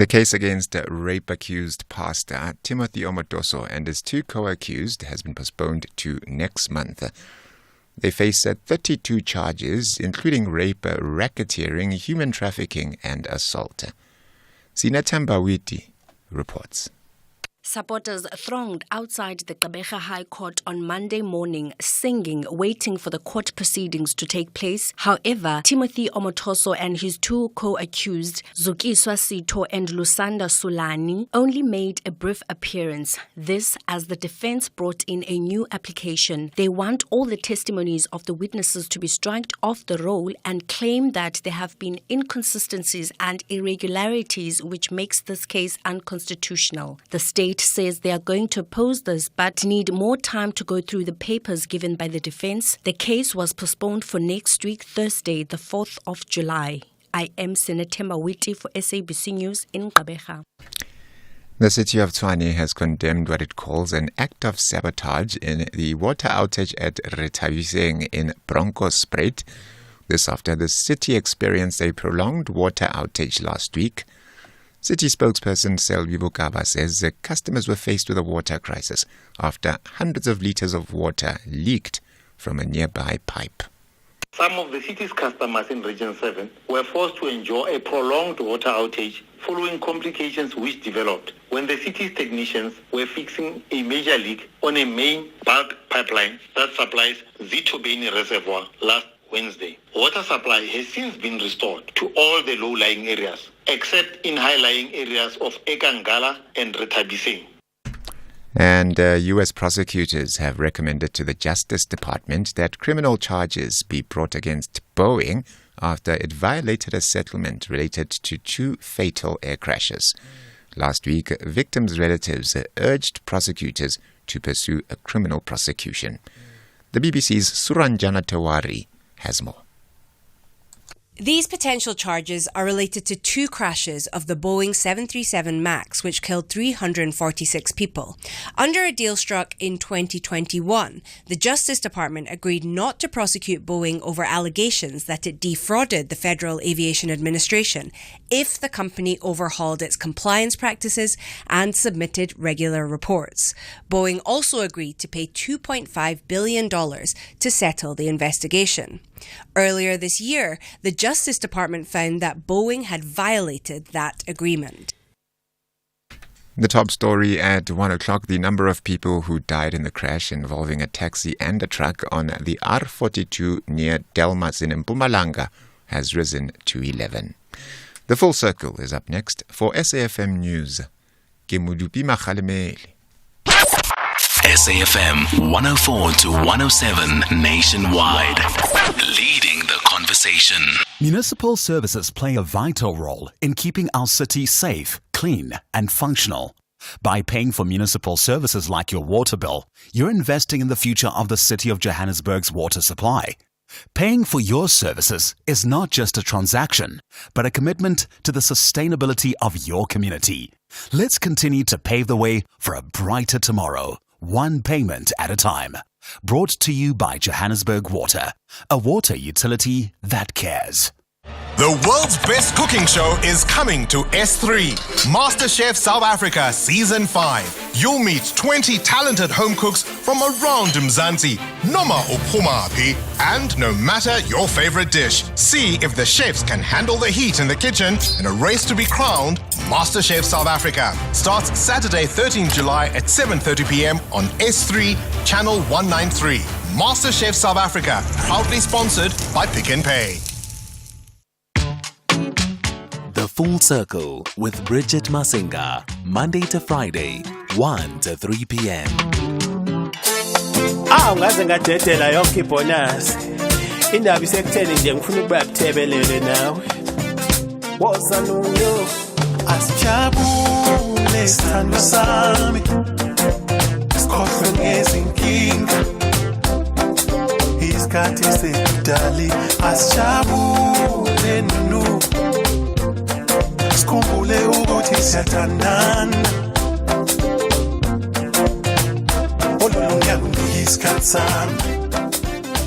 The case against rape-accused pastor Timothy Omotoso and his two co-accused has been postponed to next month. They face 32 charges, including rape, racketeering, human trafficking, and assault. Sinethemba Witi reports. Supporters thronged outside the Gqeberha High Court on Monday morning, singing, waiting for the court proceedings to take place. However, Timothy Omotoso and his two co-accused, Zukiswa Sito and Lusanda Sulani, only made a brief appearance. This as the defense brought in a new application. They want all the testimonies of the witnesses to be struck off the roll and claim that there have been inconsistencies and irregularities which makes this case unconstitutional. The state says they are going to oppose this but need more time to go through the papers given by the defense. The case was postponed for next week, Thursday, the 4th of July. I am Sinethemba Witi for SABC News in Gqeberha. The city of Tshwane has condemned what it calls an act of sabotage in the water outage at Rethabiseng in Bronkhorstspruit. This after the city experienced a prolonged water outage last week. City spokesperson Selvi Bukaba says the customers were faced with a water crisis after hundreds of liters of water leaked from a nearby pipe. Some of the city's customers in Region 7 were forced to endure a prolonged water outage following complications which developed when the city's technicians were fixing a major leak on a main bulk pipeline that supplies Zitobeni Reservoir last Wednesday. Water supply has since been restored to all the low-lying areas, except in high-lying areas of Ekangala and Rethabiseng. And U.S. prosecutors have recommended to the Justice Department that criminal charges be brought against Boeing after it violated a settlement related to two fatal air crashes. Last week, victims' relatives urged prosecutors to pursue a criminal prosecution. The BBC's Suranjana Tewari has more. These potential charges are related to two crashes of the Boeing 737 MAX, which killed 346 people. Under a deal struck in 2021, the Justice Department agreed not to prosecute Boeing over allegations that it defrauded the Federal Aviation Administration if the company overhauled its compliance practices and submitted regular reports. Boeing also agreed to pay $2.5 billion to settle the investigation. Earlier this year, the Justice Department found that Boeing had violated that agreement. The top story at 1 o'clock, the number of people who died in the crash involving a taxi and a truck on the R42 near Delmas in Mpumalanga has risen to 11. The Full Circle is up next. For SAFM News, Kemudupi Makhalemeli. SAFM 104 to 107 nationwide. Leading the conversation. Municipal services play a vital role in keeping our city safe, clean, and functional. By paying for municipal services like your water bill, you're investing in the future of the city of Johannesburg's water supply. Paying for your services is not just a transaction, but a commitment to the sustainability of your community. Let's continue to pave the way for a brighter tomorrow, one payment at a time. Brought to you by Johannesburg Water, a water utility that cares. The world's best cooking show is coming to S3. MasterChef South Africa Season 5. You'll meet 20 talented home cooks from around Mzansi, Noma Uphumapi, and no matter your favorite dish, see if the chefs can handle the heat in the kitchen in a race to be crowned MasterChef South Africa. Starts Saturday 13 July at 7:30 p.m. on S3, Channel 193. MasterChef South Africa, proudly sponsored by Pick n Pay. The Full Circle with Bridget Masinga, Monday to Friday, 1 to 3 p.m. Ungaze ngadedela yonke ibonus. Indaba isekutheni nje ngifuna ukuba kuthebelele nawe. Woza nuyo asijabule sithando sami. Sikhohlwe ngezinkinga. Isikhathi sekudali asijabule nu. Sikhumbule ukuthi siyathandana. Olunga ngiyisikhathi sami.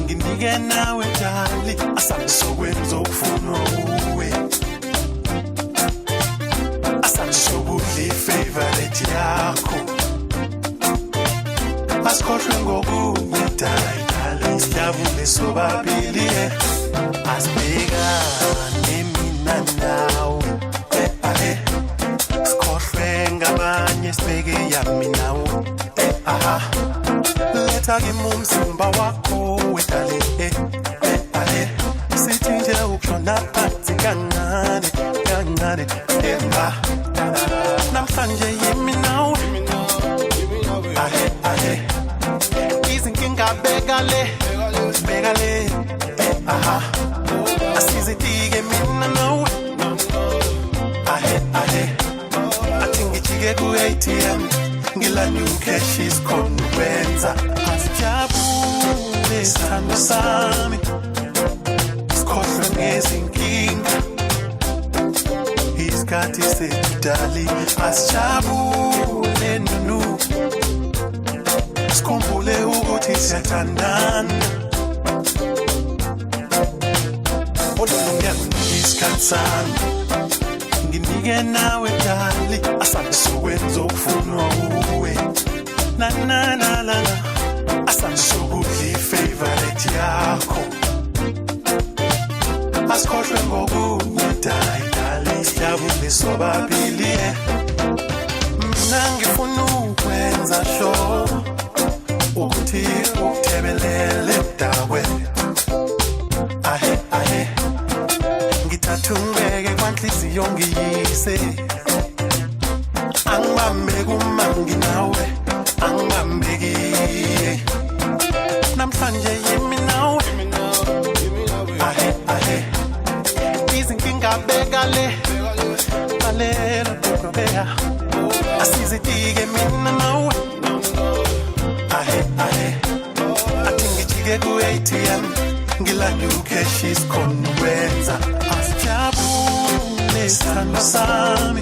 Nginike nawe dali asabe sokwenza okufuna uwe. Asabe Sijabule sobabili asibhekane mina nawe sikhohlwe ngabanye sibheke yami nawe letha kimi umzimba wakho wedale sithi nje ukushona phansi kancane namhlanje yimi nawe izinkinga bekale asizitike mina nawe athi ngijike ku-ATM ngilanda ucash isikhona ukwenza asijabule sithando sami sikhohlwe ngezinkinga isikhathi sedali asijabule nunu sikhumbule ukuthi siyathandana ololungelwe isikhathi sami nginike nawe dali asabe sokwenza okufunwa uwe na asabe sokudla ifavorite yakho asikhohlwe ngokunye dali sijabule sobabili mina ngifuna ukwenza sure ukuthi ukuthebelele mdawethu ngithatha ungibeke kwanhliziyo ngiyise angibambe kumangi nawe angibambekiye namhlanje yimi nawe izinkinga bekale balela kuqhubeka asizitike mina nawe athi ngijike ku-ATM ngilanda ucash isikhona ukwenza asijabule sithando sami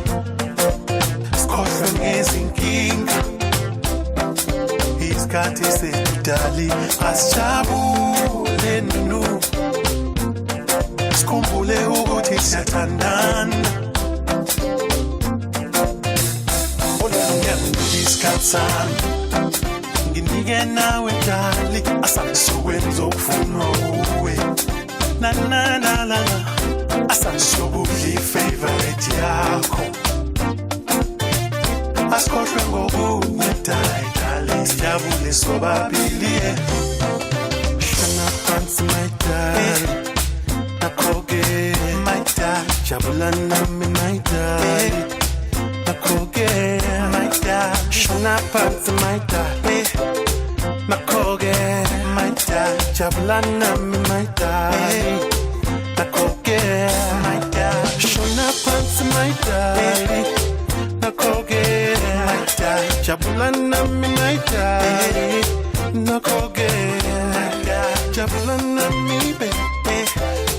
sikhohlwe ngezinkinga isikhathi sedali asijabule nunu sikhumbule ukuthi siyathandana olulungele isikhathi sami nginike nawe dali asabe sokwenza okufunwa uwe na asabe sokudla ifavorite yakho asikhohlwe ngokunye dali sijabule sobabili shana phansi my dali nakho-ke my dali jabula nami my dali nakho-ke my dali shana phansi my dali nakho-ke my dali jabula nami my dali nakho-ke my dali shona phansi my dali nakho-ke my dali jabula nami my dali nakho-ke my dali jabula nami baby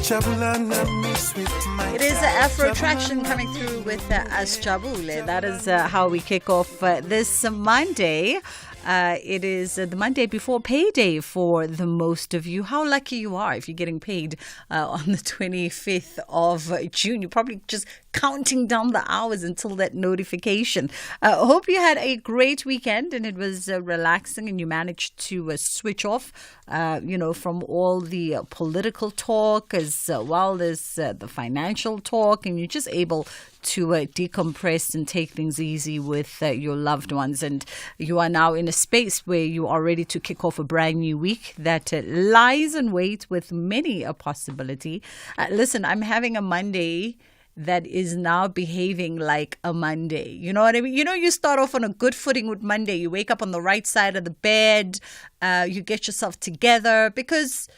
jabula nami sweet my dali. It is Afro Traction coming through with Asjabule. That is how we kick off this Monday. It is the Monday before payday for the most of you. How lucky you are if you're getting paid on the 25th of June. You're probably just counting down the hours until that notification. Hope you had a great weekend and it was relaxing and you managed to switch off, from all the political talk as well as the financial talk, and you're just able to decompress and take things easy with your loved ones. And you are now in a space where you are ready to kick off a brand new week that lies in wait with many a possibility. Listen, I'm having a Monday that is now behaving like a Monday. You know what I mean? You start off on a good footing with Monday. You wake up on the right side of the bed. You get yourself together because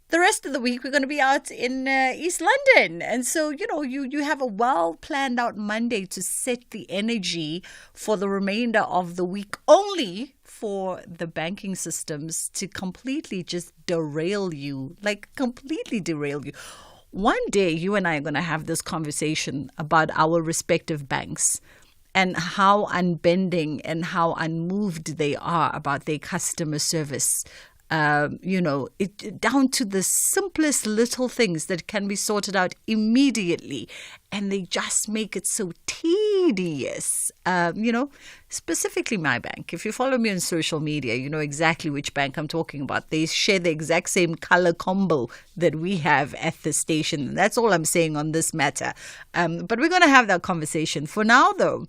the rest of the week we're going to be out in East London. And so, you have a well planned out Monday to set the energy for the remainder of the week, only for the banking systems to completely just derail you, completely derail you. One day, you and I are going to have this conversation about our respective banks and how unbending and how unmoved they are about their customer service. down to the simplest little things that can be sorted out immediately. And they just make it so tedious. Specifically my bank. If you follow me on social media, you know exactly which bank I'm talking about. They share the exact same color combo that we have at the station. That's all I'm saying on this matter. But we're going to have that conversation. For now, though,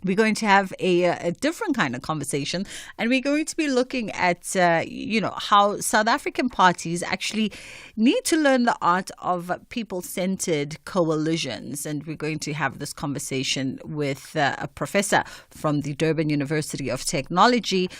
we're going to have a different kind of conversation, and we're going to be looking at, how South African parties actually need to learn the art of people-centered coalitions. And we're going to have this conversation with a professor from the Durban University of Technology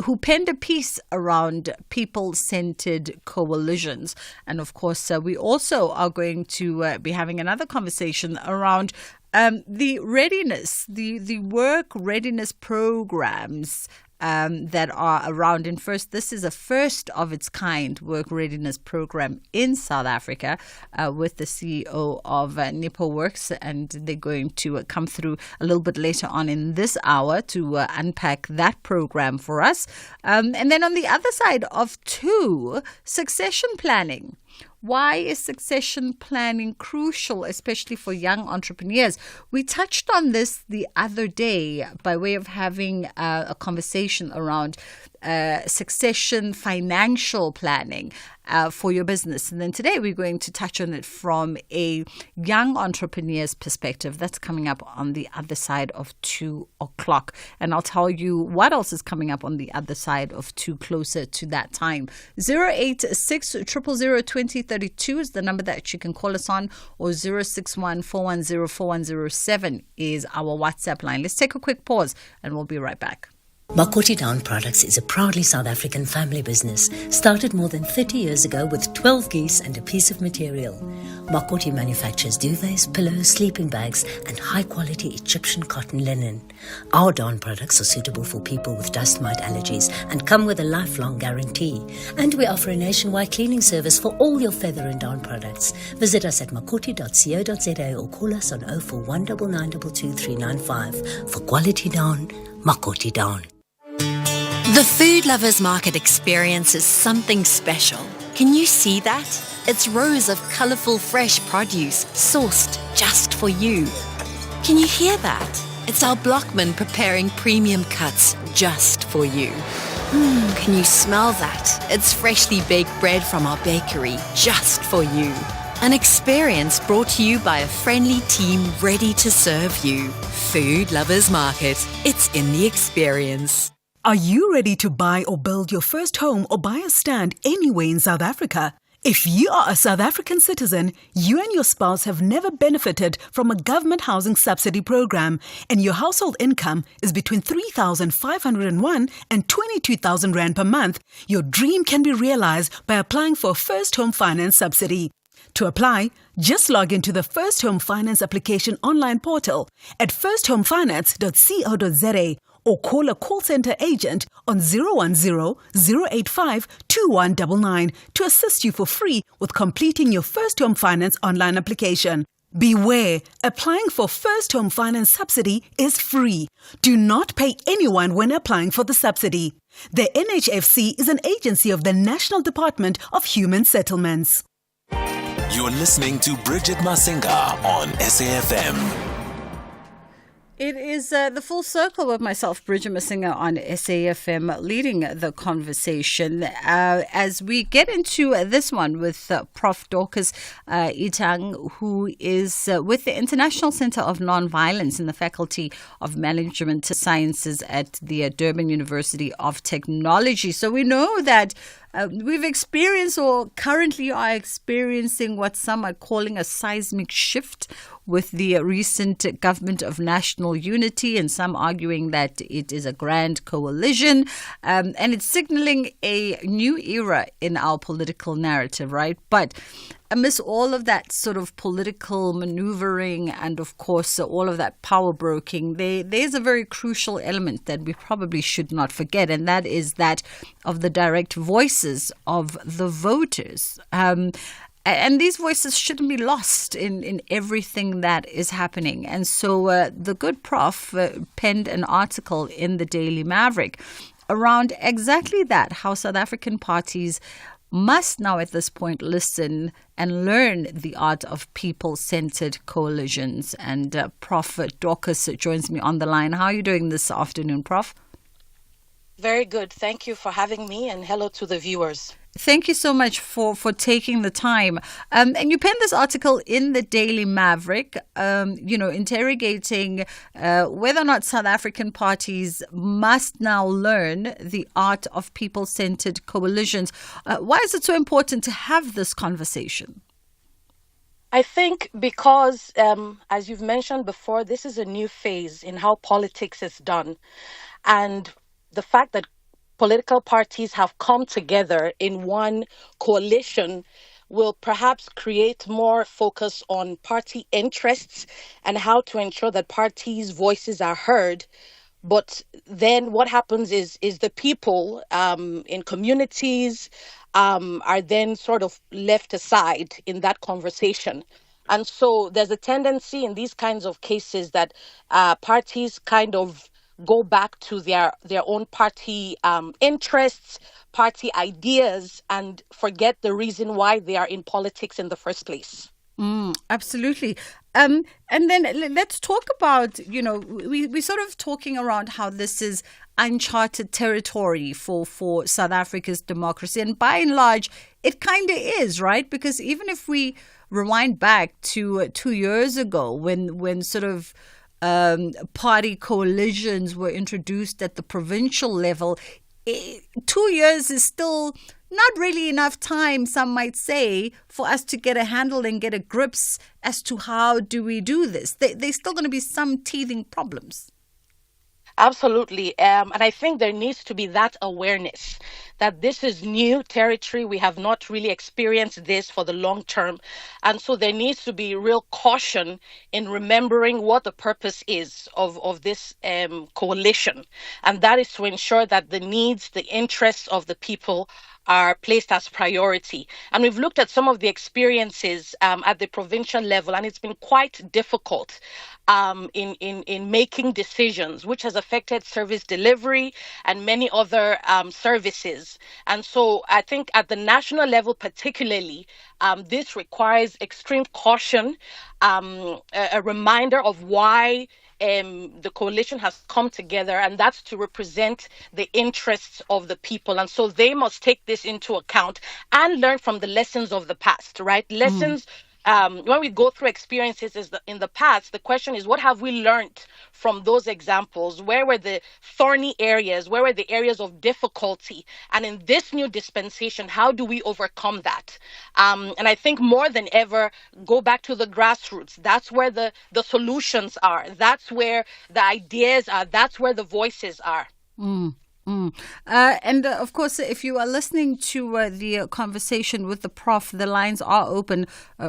who penned a piece around people-centered coalitions. And of course, we also are going to be having another conversation around the readiness, the work readiness programs that are around. And first, this is a first of its kind work readiness program in South Africa with the CEO of Nippo Works, and they're going to come through a little bit later on in this hour to unpack that program for us. And then on the other side of two, succession planning. Why is succession planning crucial, especially for young entrepreneurs? We touched on this the other day by way of having a conversation around succession financial planning for your business. And then today we're going to touch on it from a young entrepreneur's perspective. That's coming up on the other side of 2 o'clock. And I'll tell you what else is coming up on the other side of 2 closer to that time. 086 000 2032 is the number that you can call us on, or 061 410 4107 is our WhatsApp line. Let's take a quick pause and we'll be right back. Makoti Down Products is a proudly South African family business started more than 30 years ago with 12 geese and a piece of material. Makoti manufactures duvets, pillows, sleeping bags and high-quality Egyptian cotton linen. Our down products are suitable for people with dust mite allergies and come with a lifelong guarantee. And we offer a nationwide cleaning service for all your feather and down products. Visit us at makoti.co.za or call us on 041 9922 395. For quality down, Makoti Down. The Food Lovers Market experience is something special. Can you see that? It's rows of colourful fresh produce sourced just for you. Can you hear that? It's our blockmen preparing premium cuts just for you. Can you smell that? It's freshly baked bread from our bakery just for you. An experience brought to you by a friendly team ready to serve you. Food Lovers Market. It's in the experience. Are you ready to buy or build your first home or buy a stand anywhere in South Africa? If you are a South African citizen, you and your spouse have never benefited from a government housing subsidy program, and your household income is between 3,501 and 22,000 Rand per month, your dream can be realized by applying for a first home finance subsidy. To apply, just log into the First Home Finance application online portal at firsthomefinance.co.za or call a call center agent on 010-085-2199 to assist you for free with completing your First Home Finance online application. Beware, applying for First Home Finance subsidy is free. Do not pay anyone when applying for the subsidy. The NHFC is an agency of the National Department of Human Settlements. You're listening to Bridget Masinga on SAFM. It is the full circle with myself, Bridget Masinga, on SAFM, leading the conversation as we get into this one with Prof. Dorcas Itang, who is with the International Center of Nonviolence in the Faculty of Management Sciences at the Durban University of Technology. So we know that we've experienced, or currently are experiencing, what some are calling a seismic shift with the recent Government of National Unity, and some arguing that it is a grand coalition, and it's signaling a new era in our political narrative, right? But amidst all of that sort of political maneuvering and, of course, all of that power broking, there's a very crucial element that we probably should not forget, and that is that of the direct voices of the voters. And these voices shouldn't be lost in everything that is happening. And so the good prof penned an article in the Daily Maverick around exactly that, how South African parties must now at this point listen and learn the art of people-centered coalitions. And Prof. Dorcas joins me on the line. How are you doing this afternoon, Prof? Very good. Thank you for having me, and hello to the viewers. Thank you so much for taking the time. And you penned this article in the Daily Maverick, interrogating whether or not South African parties must now learn the art of people-centered coalitions. Why is it so important to have this conversation? I think because, as you've mentioned before, this is a new phase in how politics is done. And the fact that political parties have come together in one coalition will perhaps create more focus on party interests and how to ensure that parties' voices are heard. But then what happens is the people in communities are then sort of left aside in that conversation. And so there's a tendency in these kinds of cases that parties kind of go back to their own party interests, party ideas, and forget the reason why they are in politics in the first place. Absolutely. And then let's talk about, we're sort of talking around how this is uncharted territory for South Africa's democracy. And by and large, it kind of is, right? Because even if we rewind back to 2 years ago when sort of party coalitions were introduced at the provincial level, 2 years is still not really enough time, some might say, for us to get a handle and get a grips as to how do we do this. There's still going to be some teething problems. Absolutely. And I think there needs to be that awareness that this is new territory. We have not really experienced this for the long term. And so there needs to be real caution in remembering what the purpose is of this coalition. And that is to ensure that the needs, the interests of the people are placed as priority. And we've looked at some of the experiences at the provincial level, and it's been quite difficult in making decisions, which has affected service delivery and many other services. And so I think at the national level particularly, this requires extreme caution, a reminder of why the coalition has come together, and that's to represent the interests of the people. And so they must take this into account and learn from the lessons of the past, right? Lessons. When we go through experiences in the past, the question is, what have we learned from those examples? Where were the thorny areas? Where were the areas of difficulty? And in this new dispensation, how do we overcome that? And I think more than ever, go back to the grassroots. That's where the solutions are. That's where the ideas are. That's where the voices are. And of course, if you are listening to the conversation with the Prof, the lines are open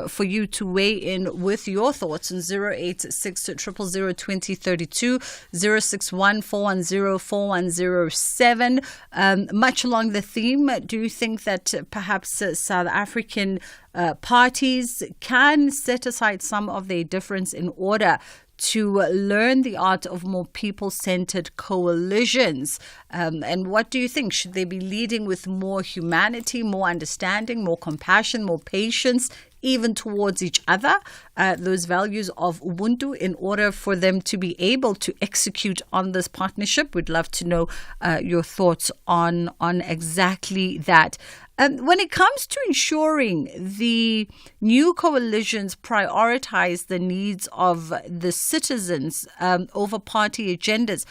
for you to weigh in with your thoughts on 086 000 2032, 061 410 4107. Much along the theme, do you think that perhaps South African parties can set aside some of their difference in order to learn the art of more people-centered coalitions? And what do you think? Should they be leading with more humanity, more understanding, more compassion, more patience, even towards each other, those values of Ubuntu, in order for them to be able to execute on this partnership? We'd love to know your thoughts on exactly that. When it comes to ensuring the new coalitions prioritize the needs of the citizens over party agendas,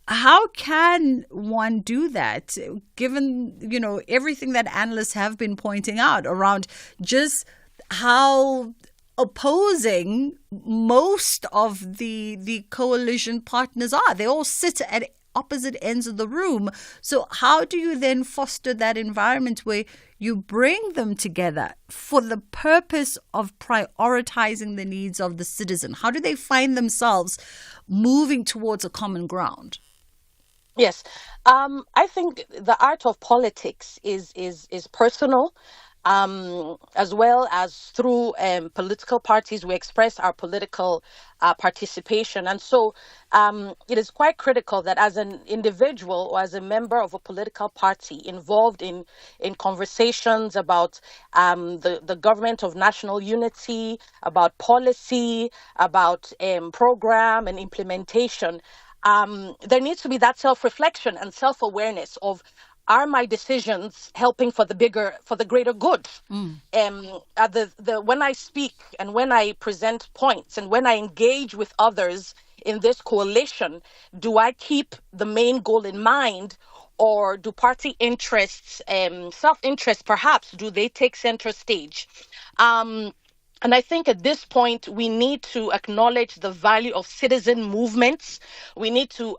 how can one do that, given, everything that analysts have been pointing out around just how opposing most of the coalition partners are? They all sit at opposite ends of the room. So how do you then foster that environment where you bring them together for the purpose of prioritizing the needs of the citizen? How do they find themselves moving towards a common ground? Yes, I think the art of politics is personal. as well as through political parties, we express our political participation. And so it is quite critical that as an individual or as a member of a political party involved in conversations about the government of national unity, about policy, about program and implementation, there needs to be that self-reflection and self-awareness of, are my decisions helping for the greater good? When I speak and when I present points and when I engage with others in this coalition, do I keep the main goal in mind, or do party interests, self-interest perhaps, do they take center stage? And I think at this point, we need to acknowledge the value of citizen movements. We need to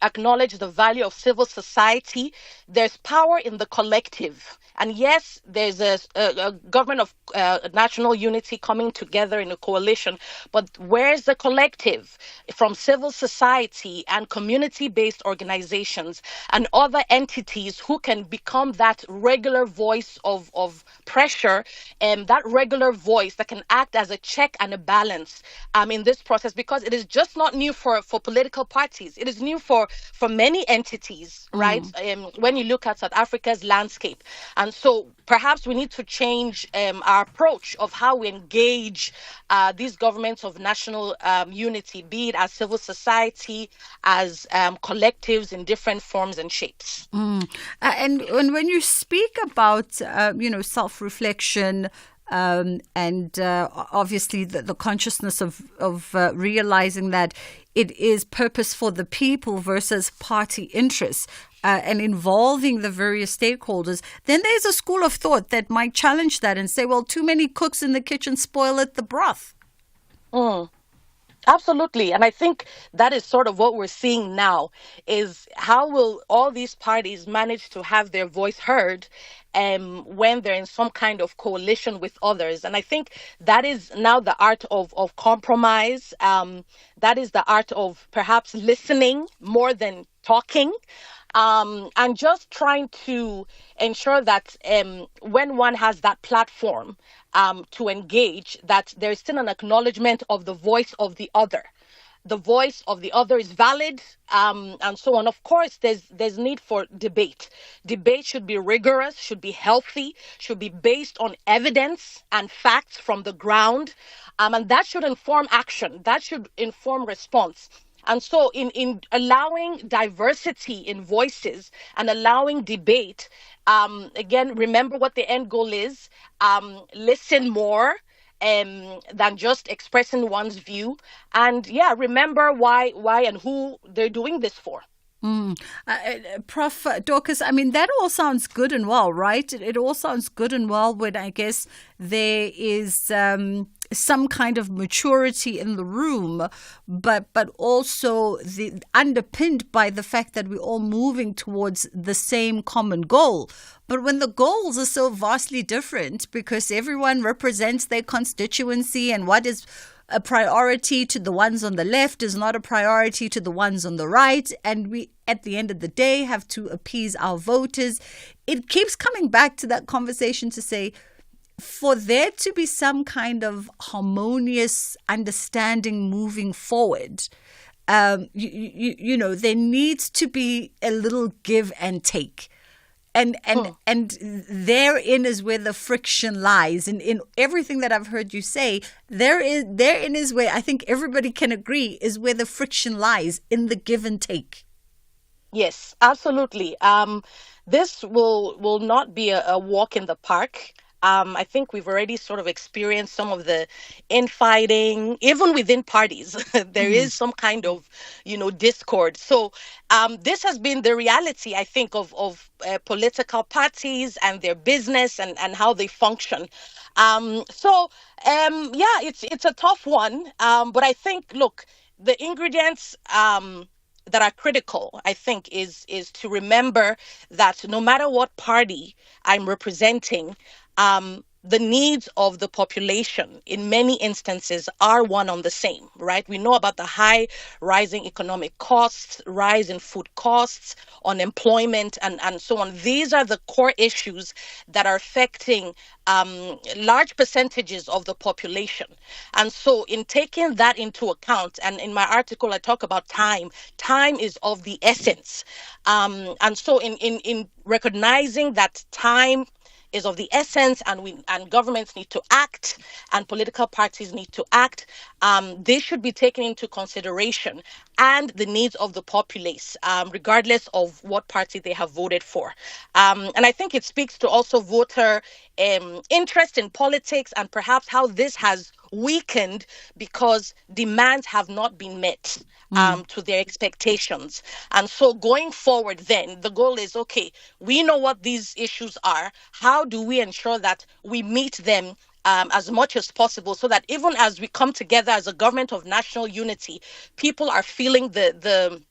acknowledge the value of civil society. There's power in the collective. And yes, there's a government of national unity coming together in a coalition. But where's the collective from civil society and community-based organizations and other entities who can become that regular voice of pressure, and that regular voice that can act as a check and a balance in this process? Because it is just not new for political parties. It is new for many entities, right? When you look at South Africa's landscape. And so perhaps we need to change our approach of how we engage these governments of national unity, be it as civil society, as collectives in different forms and shapes. And when you speak about, self-reflection, and obviously the consciousness of realizing that it is purpose for the people versus party interests, and involving the various stakeholders, then there's a school of thought that might challenge that and say, well, too many cooks in the kitchen spoileth the broth. Absolutely. And I think that is sort of what we're seeing now, is how will all these parties manage to have their voice heard when they're in some kind of coalition with others. And I think that is now the art of compromise. That is the art of perhaps listening more than talking. And just trying to ensure that when one has that platform to engage, that there is still an acknowledgement of the voice of the other. The voice of the other is valid, and so on. Of course, there's need for debate. Debate should be rigorous, should be healthy, should be based on evidence and facts from the ground, and that should inform action. That should inform response. And so in allowing diversity in voices and allowing debate, again, remember what the end goal is. Listen more than just expressing one's view. And remember why and who they're doing this for. Prof. Dorcas, I mean, that all sounds good and well, right? It all sounds good and well when I guess there is some kind of maturity in the room, but also underpinned by the fact that we're all moving towards the same common goal. But when the goals are so vastly different because everyone represents their constituency, and what is a priority to the ones on the left is not a priority to the ones on the right, and we at the end of the day have to appease our voters, it keeps coming back to that conversation to say, for there to be some kind of harmonious understanding moving forward, there needs to be a little give and take. And therein is where the friction lies. And in everything that I've heard you say, therein is where I think everybody can agree is where the friction lies, in the give and take. Yes, absolutely. This will not be a walk in the park. I think we've already sort of experienced some of the infighting, even within parties. There is some kind of, discord. So this has been the reality, I think, of political parties and their business and how they function. It's a tough one. But I think, look, the ingredients that are critical, I think, is to remember that no matter what party I'm representing, the needs of the population in many instances are one on the same, right? We know about the high rising economic costs, rise in food costs, unemployment, and so on. These are the core issues that are affecting large percentages of the population. And so in taking that into account, and in my article, I talk about time. Time is of the essence. And so in recognizing that time is of the essence, and governments need to act, and political parties need to act. They should be taken into consideration, and the needs of the populace, regardless of what party they have voted for. And I think it speaks to also voter interest in politics, and perhaps how this has weakened because demands have not been met to their expectations. And so going forward, then the goal is, okay, we know what these issues are. How do we ensure that we meet them as much as possible, so that even as we come together as a government of national unity, people are feeling the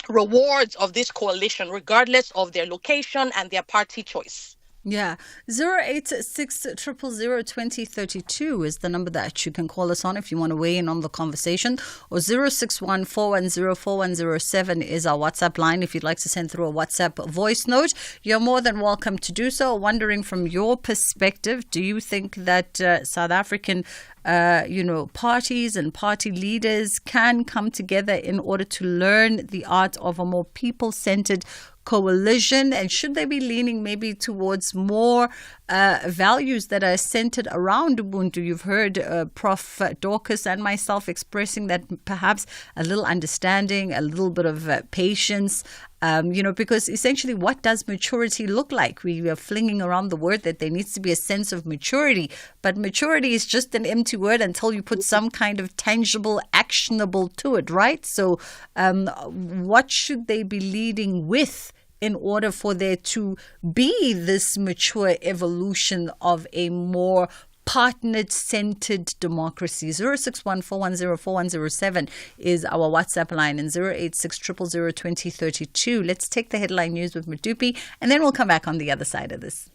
rewards of this coalition, regardless of their location and their party choice? Yeah, 086-000-2032 is the number that you can call us on if you want to weigh in on the conversation, or 061-410-4107 is our WhatsApp line. If you'd like to send through a WhatsApp voice note, you're more than welcome to do so. Wondering from your perspective, do you think that South African parties and party leaders can come together in order to learn the art of a more people-centered coalition? And should they be leaning maybe towards more values that are centered around Ubuntu? You've heard Prof. Dorcas and myself expressing that perhaps a little understanding, a little bit of patience, because essentially what does maturity look like? We are flinging around the word that there needs to be a sense of maturity, but maturity is just an empty word until you put some kind of tangible, actionable to it, right? So what should they be leading with in order for there to be this mature evolution of a more partnered-centered democracy? 061-410-4107 is our WhatsApp line, and 086-000-2032. Let's take the headline news with Madupi, and then we'll come back on the other side of this.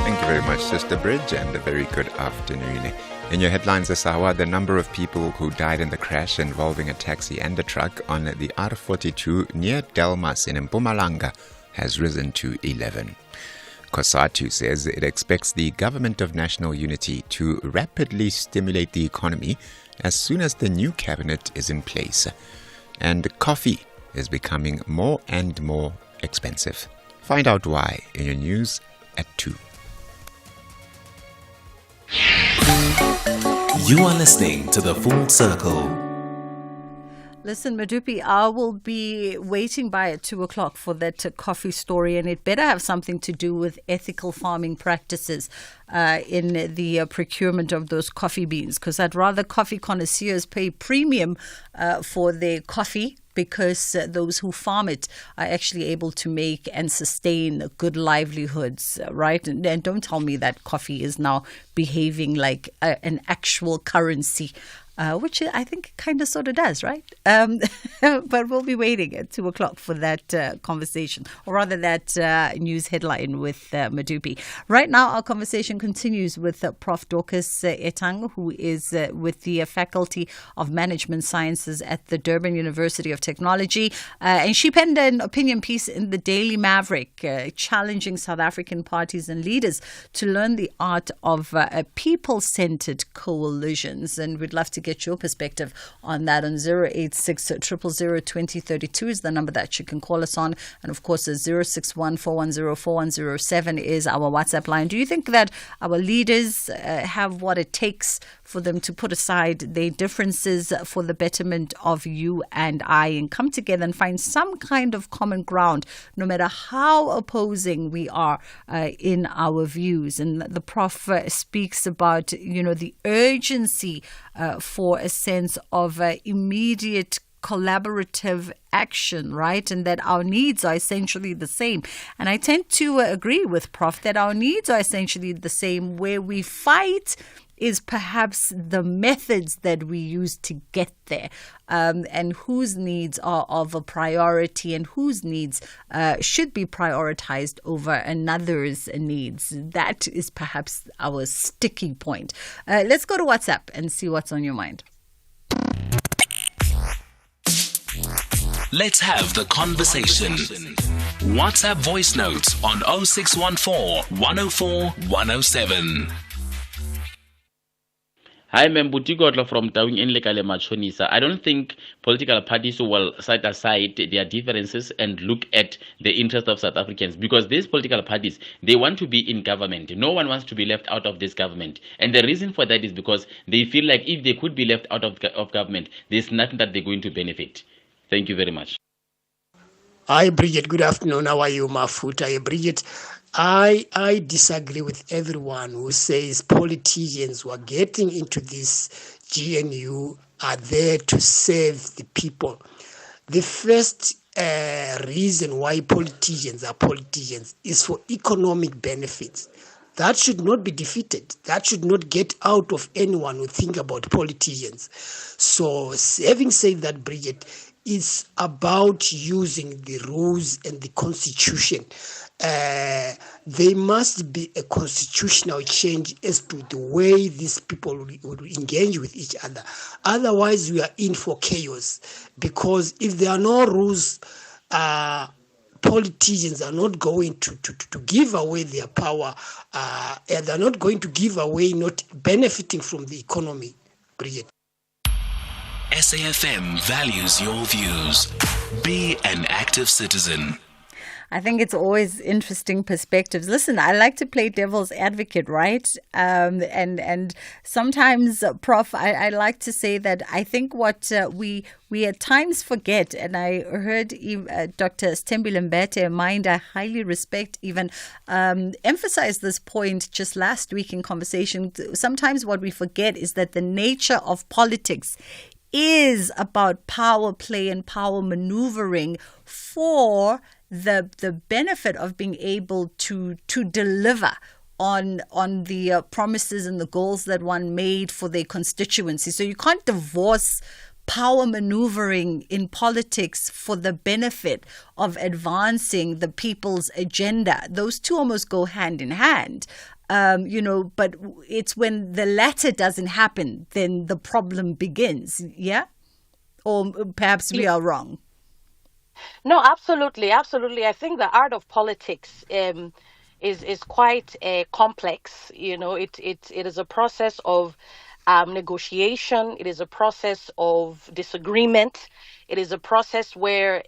Thank you very much, Sister Bridge, and a very good afternoon. In your headlines this hour, the number of people who died in the crash involving a taxi and a truck on the R42 near Delmas in Mpumalanga has risen to 11. COSATU says it expects the Government of National Unity to rapidly stimulate the economy as soon as the new cabinet is in place. And coffee is becoming more and more expensive. Find out why in your news at 2. You are listening to The Full Circle. Listen, Madupi, I will be waiting by at 2 o'clock for that coffee story, and it better have something to do with ethical farming practices in the procurement of those coffee beans, because I'd rather coffee connoisseurs pay premium for their coffee, because those who farm it are actually able to make and sustain good livelihoods, right? And don't tell me that coffee is now behaving like an actual currency. Which I think kind of sort of does, right? But we'll be waiting at 2 o'clock for that conversation, or rather that news headline with Madupi. Right now, our conversation continues with Prof. Dorcas Etang, who is with the Faculty of Management Sciences at the Durban University of Technology. And she penned an opinion piece in the Daily Maverick, challenging South African parties and leaders to learn the art of people-centered coalitions. And we'd love to get your perspective on that on 086-000-2032 is the number that you can call us on. And of course, 061-410-4107 is our WhatsApp line. Do you think that our leaders have what it takes for them to put aside their differences for the betterment of you and I, and come together and find some kind of common ground, no matter how opposing we are in our views? And the Prof speaks about, the urgency for a sense of immediate collaborative action, right? And that our needs are essentially the same. And I tend to agree with Prof that our needs are essentially the same. Where we fight is perhaps the methods that we use to get there, and whose needs are of a priority and whose needs should be prioritized over another's needs. That is perhaps our sticking point. Let's go to WhatsApp and see what's on your mind. Let's have the conversation. WhatsApp voice notes on 0614 104 107. Hi, Membuti Gotlo from Tawing in Lekale Machonisa. I don't think political parties will set aside their differences and look at the interest of South Africans, because these political parties, they want to be in government. No one wants to be left out of this government. And the reason for that is because they feel like if they could be left out of government, there's nothing that they're going to benefit. Thank you very much. Hi, Bridget. Good afternoon. How are you, Mafuta? Bridget, I disagree with everyone who says politicians who are getting into this GNU are there to serve the people. The first reason why politicians are politicians is for economic benefits. That should not be defeated. That should not get out of anyone who think about politicians. So having said that, Bridget, it's about using the rules and the constitution. There must be a constitutional change as to the way these people will engage with each other. Otherwise, we are in for chaos. Because if there are no rules, politicians are not going to give away their power. And they're not going to give away not benefiting from the economy, Bridget. SAFM values your views. Be an active citizen. I think it's always interesting perspectives. Listen, I like to play devil's advocate, right? And sometimes, Prof, I like to say that I think what we at times forget, and I heard Dr. Stembile Mbete, a mind I highly respect, even emphasize this point just last week in conversation. Sometimes what we forget is that the nature of politics is about power play and power maneuvering for the benefit of being able to deliver on the promises and the goals that one made for their constituency. So you can't divorce power maneuvering in politics for the benefit of advancing the people's agenda. Those two almost go hand in hand. But it's when the latter doesn't happen, then the problem begins, yeah? Or perhaps we are wrong. No, absolutely. I think the art of politics is quite complex. It is a process of negotiation. It is a process of disagreement. It is a process where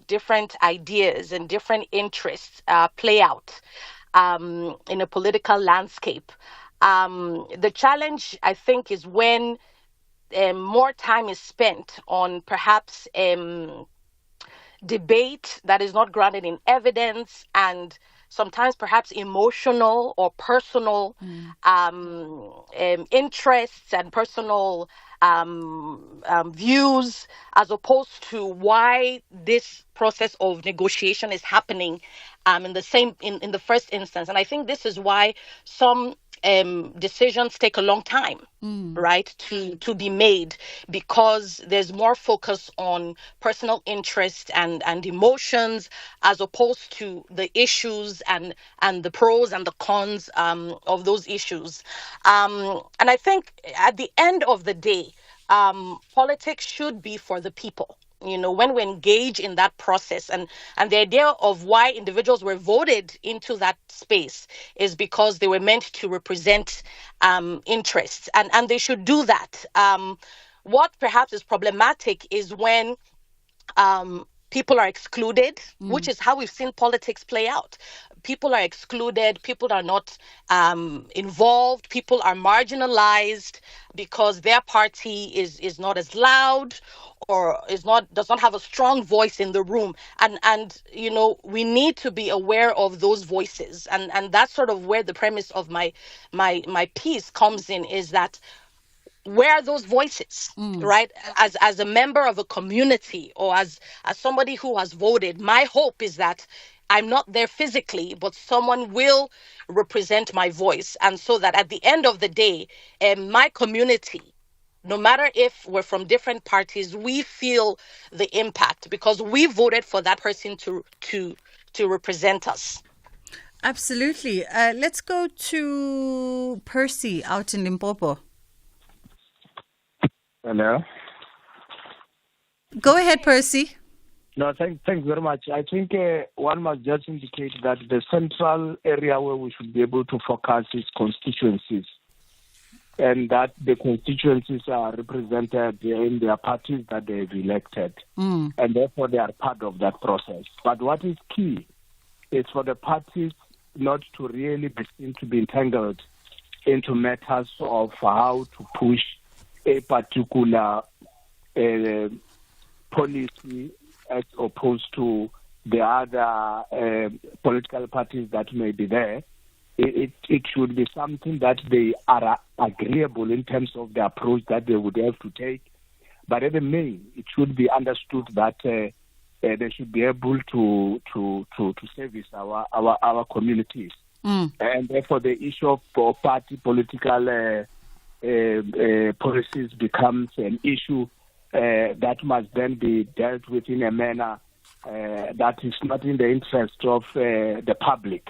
different ideas and different interests play out in a political landscape. The challenge, I think, is when more time is spent on perhaps debate that is not grounded in evidence and sometimes perhaps emotional or personal interests and personal views, as opposed to why this process of negotiation is happening in the first instance. And I think this is why some decisions take a long time, right, to be made, because there's more focus on personal interest and emotions as opposed to the issues and the pros and the cons of those issues. And I think at the end of the day, politics should be for the people. When we engage in that process, and the idea of why individuals were voted into that space is because they were meant to represent interests, and they should do that. What perhaps is problematic is when people are excluded, which is how we've seen politics play out. People are excluded, people are not involved, people are marginalized because their party is not as loud or does not have a strong voice in the room. And we need to be aware of those voices. And that's sort of where the premise of my piece comes in, is that where are those voices, right? As a member of a community or as somebody who has voted, my hope is that I'm not there physically, but someone will represent my voice. And so that at the end of the day, my community, no matter if we're from different parties, we feel the impact because we voted for that person to represent us. Absolutely. Let's go to Percy out in Limpopo. Hello. Go ahead, Percy. No, thanks very much. I think one must just indicate that the central area where we should be able to focus is constituencies, and that the constituencies are represented in their parties that they've elected, and therefore they are part of that process. But what is key is for the parties not to really be seen to be entangled into matters of how to push a particular policy as opposed to the other political parties that may be there. It should be something that they are agreeable in terms of the approach that they would have to take. But at the main, it should be understood that they should be able to service our communities. And therefore, the issue of party political policies becomes an issue that must then be dealt with in a manner that is not in the interest of the public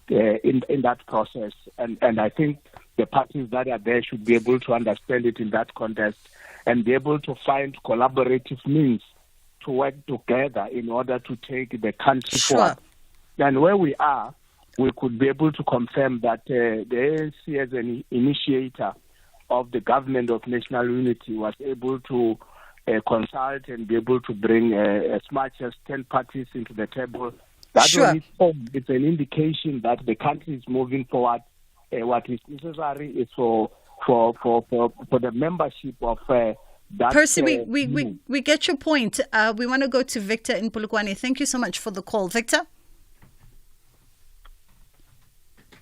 in that process. And I think the parties that are there should be able to understand it in that context and be able to find collaborative means to work together in order to take the country forward. And where we are, we could be able to confirm that the ANC as an initiator of the government of national unity was able to consult and be able to bring as much as 10 parties into the table. That on its own, it's an indication that the country is moving forward. What is necessary is for the membership of that. Percy, we get your point. We want to go to Victor in Polokwane. Thank you so much for the call. Victor?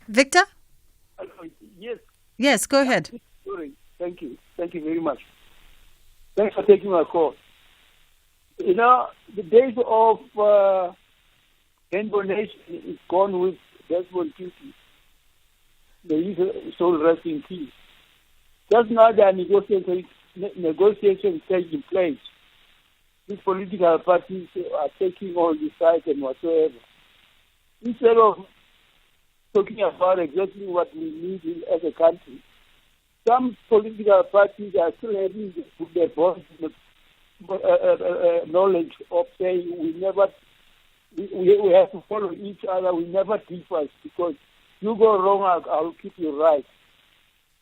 Victor? Yes. Yes, go ahead. Sorry. Thank you. Thank you very much. Thanks for taking my call. You know, the days of Rainbow Nation is gone with Desmond Tutu. There is a soul rest in peace. Just now there are negotiations taking place. These political parties are taking all the sides and whatsoever. Instead of talking about exactly what we need as a country, some political parties are still having their voice knowledge of saying we have to follow each other, we never differ, because you go wrong, I'll keep you right.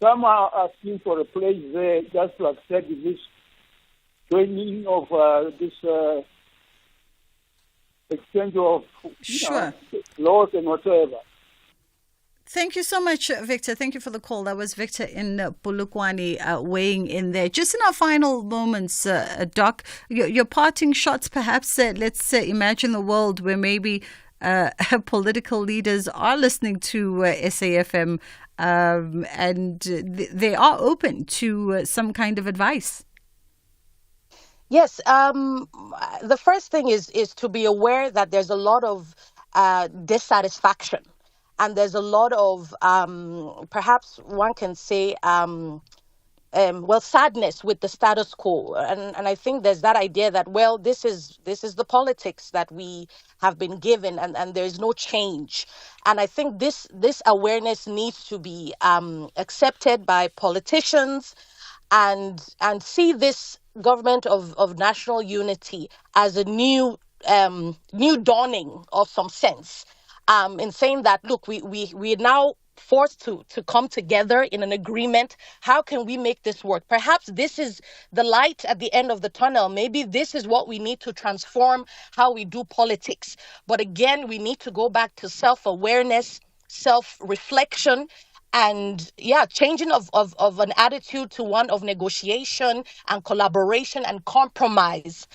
Some are asking for a place there just to accept this joining of this exchange of laws and whatsoever. Thank you so much, Victor. Thank you for the call. That was Victor in Polokwane weighing in there. Just in our final moments, Doc, your parting shots perhaps. Let's imagine the world where maybe political leaders are listening to SAFM and they are open to some kind of advice. Yes. The first thing is to be aware that there's a lot of dissatisfaction. And there's a lot of, perhaps one can say, sadness with the status quo. And I think there's that idea that, well, this is the politics that we have been given and there's no change. And I think this awareness needs to be accepted by politicians and see this government of national unity as a new dawning of some sense. In saying that, look, we are now forced to come together in an agreement. How can we make this work? Perhaps this is the light at the end of the tunnel. Maybe this is what we need to transform how we do politics. But again, we need to go back to self-awareness, self-reflection, and changing of an attitude to one of negotiation and collaboration and compromise.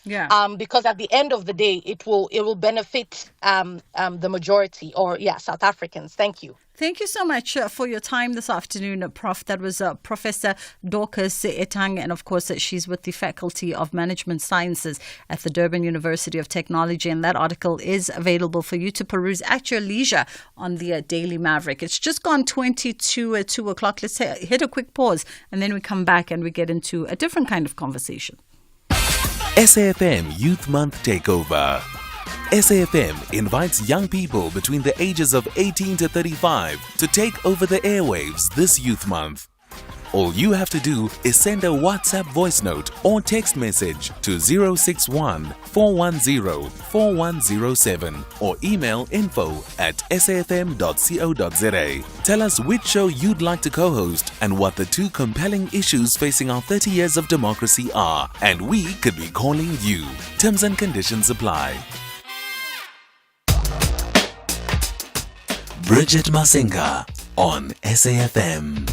Because at the end of the day, it will benefit the majority or South Africans. Thank you. Thank you so much for your time this afternoon, Prof. That was Professor Dorcas Etang, and of course she's with the Faculty of Management Sciences at the Durban University of Technology, and that article is available for you to peruse at your leisure on the Daily Maverick. It's just gone 2 o'clock. Let's hit a quick pause, and then we come back and we get into a different kind of conversation. SAFM Youth Month Takeover. SAFM invites young people between the ages of 18 to 35 to take over the airwaves this Youth Month. All you have to do is send a WhatsApp voice note or text message to 061 410 4107 or email info@safm.co.za. Tell us which show you'd like to co-host and what the 2 compelling issues facing our 30 years of democracy are, and we could be calling you. Terms and conditions apply. Bridget Masinga on SAFM.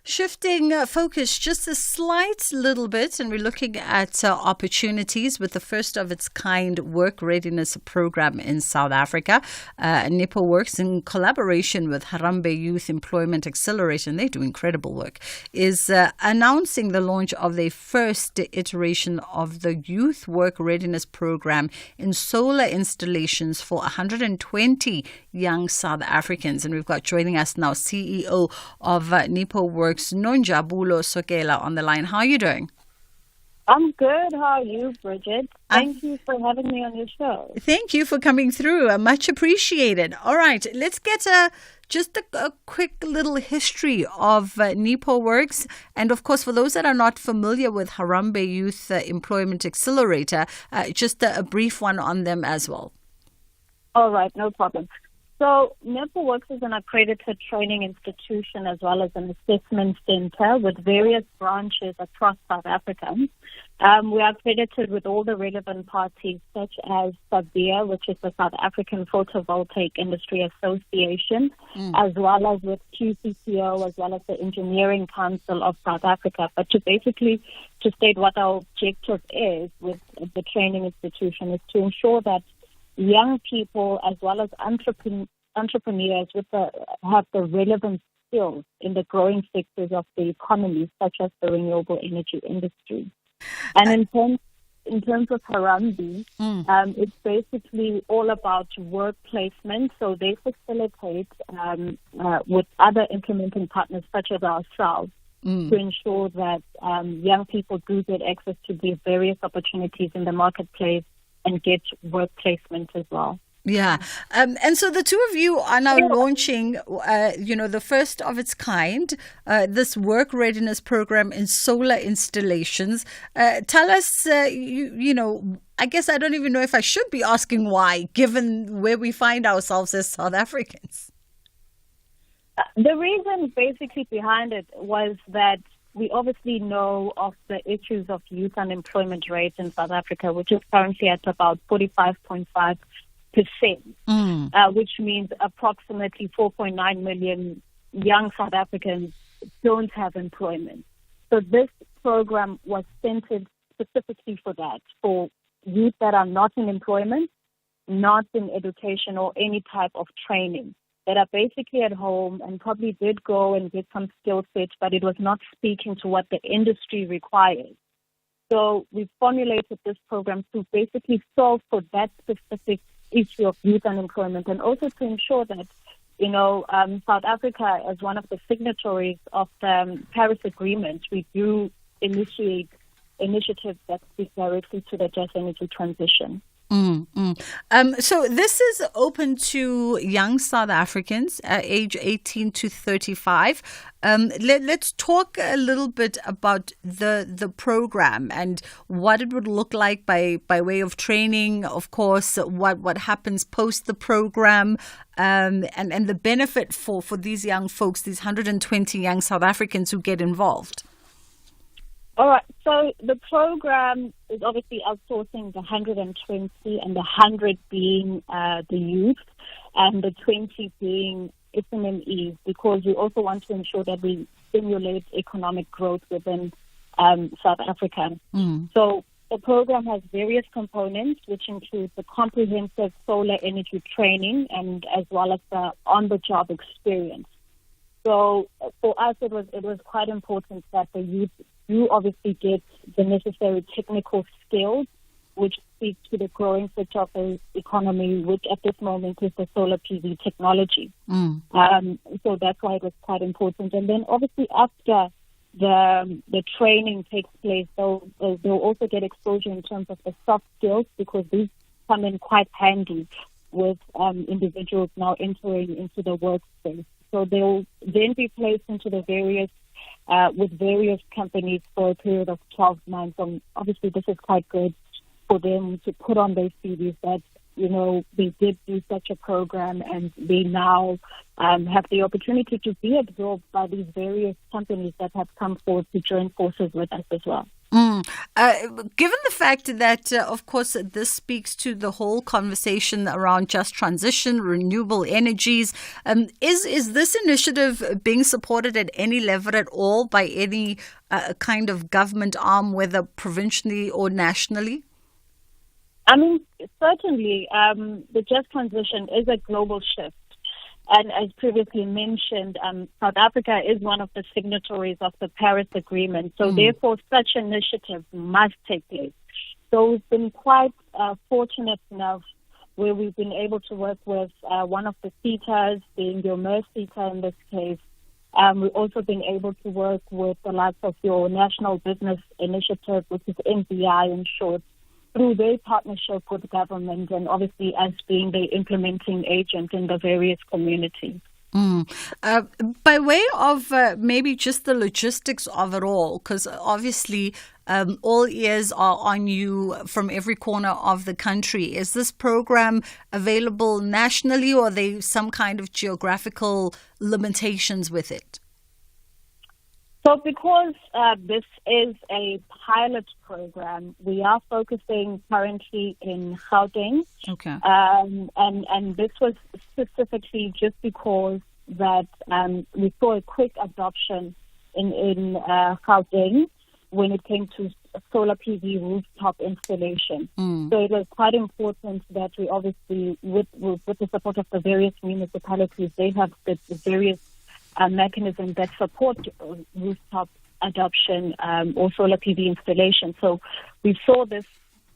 Shifting focus just a slight little bit, and we're looking at opportunities with the first of its kind work readiness program in South Africa. NIPO Works, in collaboration with Harambee Youth Employment Acceleration, they do incredible work, is announcing the launch of their first iteration of the Youth Work Readiness Program in solar installations for 120 young South Africans. And we've got joining us now CEO of NIPO Works, Nonjabulo Sokela, on the line. How are you doing? I'm good. How are you, Bridget? Thank you for having me on your show. Thank you for coming through. Much appreciated. All right, let's get just a quick little history of NIPO Works. And of course, for those that are not familiar with Harambee Youth Employment Accelerator, just a brief one on them as well. All right, no problem. So NIPO Works is an accredited training institution as well as an assessment center with various branches across South Africa. We are accredited with all the relevant parties such as SABIA, which is the South African Photovoltaic Industry Association, as well as with QCCO, as well as the Engineering Council of South Africa. But to state what our objective is with the training institution is to ensure that young people as well as entrepreneurs have the relevant skills in the growing sectors of the economy, such as the renewable energy industry. And in terms of Harambee, it's basically all about work placement. So they facilitate with other implementing partners such as ourselves to ensure that young people do get access to these various opportunities in the marketplace and get work placement as well. Yeah. And so the two of you are now launching, the first of its kind, this work readiness program in solar installations. Tell us, I guess I don't even know if I should be asking why, given where we find ourselves as South Africans. The reason basically behind it was that we obviously know of the issues of youth unemployment rate in South Africa, which is currently at about 45.5%, which means approximately 4.9 million young South Africans don't have employment. So this program was centered specifically for that, for youth that are not in employment, not in education or any type of training, that are basically at home and probably did go and get some skill sets, but it was not speaking to what the industry requires. So we formulated this program to basically solve for that specific issue of youth unemployment, and also to ensure that, South Africa, as one of the signatories of the Paris Agreement, we do initiate initiatives that speak directly to the just energy transition. So this is open to young South Africans, age 18 to 35. Let's talk a little bit about the program and what it would look like by way of training, of course, what happens post the program, and the benefit for these young folks, these 120 young South Africans who get involved. All right. So the program is obviously outsourcing the 120 and the 100 being the youth and the 20 being SMMEs, because we also want to ensure that we stimulate economic growth within South Africa. So The program has various components, which include the comprehensive solar energy training and as well as the on-the-job experience. So for us, it was quite important that the youth do obviously get the necessary technical skills, which speak to the growing sector of the economy, which at this moment is the solar PV technology. So that's why it was quite important. And then obviously after the training takes place, they'll also get exposure in terms of the soft skills, because these come in quite handy with individuals now entering into the workspace. So they'll then be placed into the various companies for a period of 12 months. And obviously this is quite good for them to put on their CVs that, they did do such a program, and they now have the opportunity to be absorbed by these various companies that have come forward to join forces with us as well. Given the fact that, of course, this speaks to the whole conversation around just transition, renewable energies, is this initiative being supported at any level at all by any kind of government arm, whether provincially or nationally? I mean, certainly, the just transition is a global shift. And as previously mentioned, South Africa is one of the signatories of the Paris Agreement. So therefore, such initiatives must take place. So we've been quite fortunate enough where we've been able to work with one of the CETAs, being your MERS CETA in this case. We've also been able to work with the likes of your National Business Initiative, which is NBI in short, through their partnership with government, and obviously as being the implementing agent in the various communities. By way of maybe just the logistics of it all, because obviously all ears are on you from every corner of the country. Is this program available nationally, or are there some kind of geographical limitations with it? So because this is a pilot program, we are focusing currently in Gauteng. Okay. And this was specifically just because that we saw a quick adoption in Gauteng when it came to solar PV rooftop installation. So it was quite important that we obviously, with the support of the various municipalities, they have the various mechanisms that support rooftop adoption or solar PV installation. So we saw this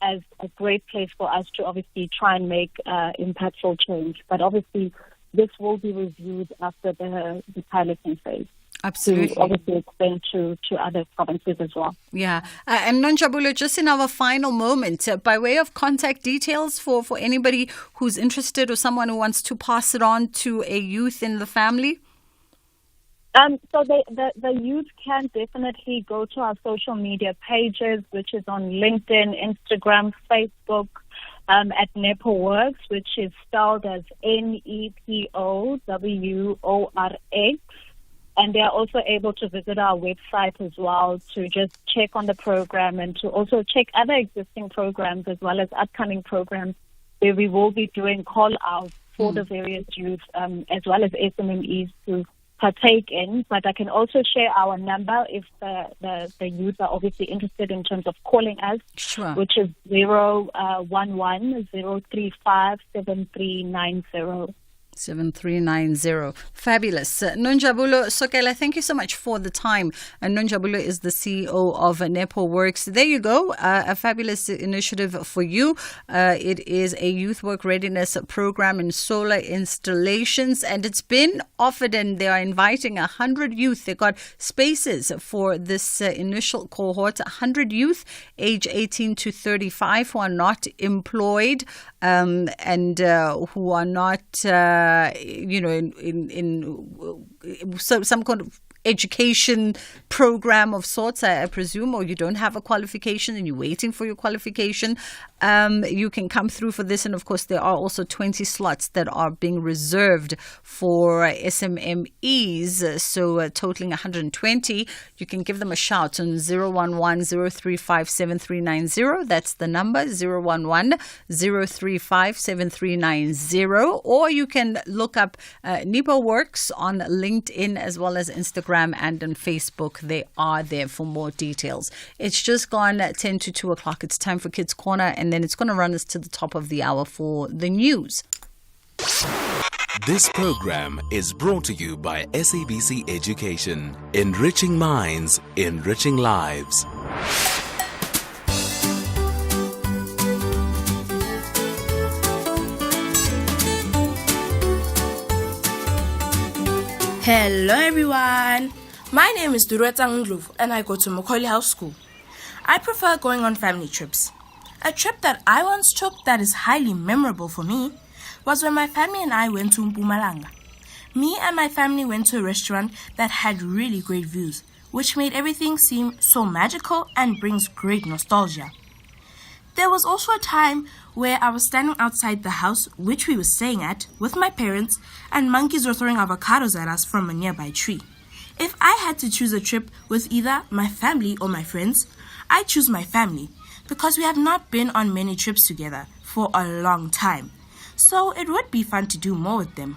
as a great place for us to obviously try and make impactful change. But obviously, this will be reviewed after the piloting phase. Absolutely. To obviously extend to other provinces as well. Yeah. And Nonjabulo, just in our final moment, by way of contact details for anybody who's interested or someone who wants to pass it on to a youth in the family? So the youth can definitely go to our social media pages, which is on LinkedIn, Instagram, Facebook, at NEPOWorks, which is spelled as NEPOWORX. And they are also able to visit our website as well to just check on the program and to also check other existing programs as well as upcoming programs where we will be doing call-outs for the various youth as well as SMMEs to partake in. But I can also share our number if the youth are obviously interested in terms of calling us, which is 011-035-7390. 7390. Fabulous. Nonjabulo Sokela, thank you so much for the time. Nonjabulo is the CEO of NEPOWorks. There you go. A fabulous initiative for you. It is a youth work readiness program in solar installations, and it's been offered, and they are inviting 100 youth. They got spaces for this initial cohort, 100 youth age 18 to 35 who are not employed and who are not in some kind of education program of sorts, I presume, or you don't have a qualification and you're waiting for your qualification, you can come through for this. And of course, there are also 20 slots that are being reserved for SMMEs, so totaling 120. You can give them a shout on 011-035-7390. That's the number, 011-035-7390. Or you can look up NEPOWorks on LinkedIn as well as Instagram Instagram and on Facebook. They are there for more details. It's just gone 10 to 2 o'clock. It's time for Kids Corner, and then it's going to run us to the top of the hour for the news. This program is brought to you by SABC Education. Enriching minds, enriching lives. Hello everyone, my name is Dureta Ndlovu and I go to Macaulay House School. I prefer going on family trips. A trip that I once took that is highly memorable for me was when my family and I went to Mpumalanga. Me and my family went to a restaurant that had really great views, which made everything seem so magical and brings great nostalgia. There was also a time where I was standing outside the house which we were staying at with my parents, and monkeys were throwing avocados at us from a nearby tree. If I had to choose a trip with either my family or my friends, I'd choose my family because we have not been on many trips together for a long time. So it would be fun to do more with them.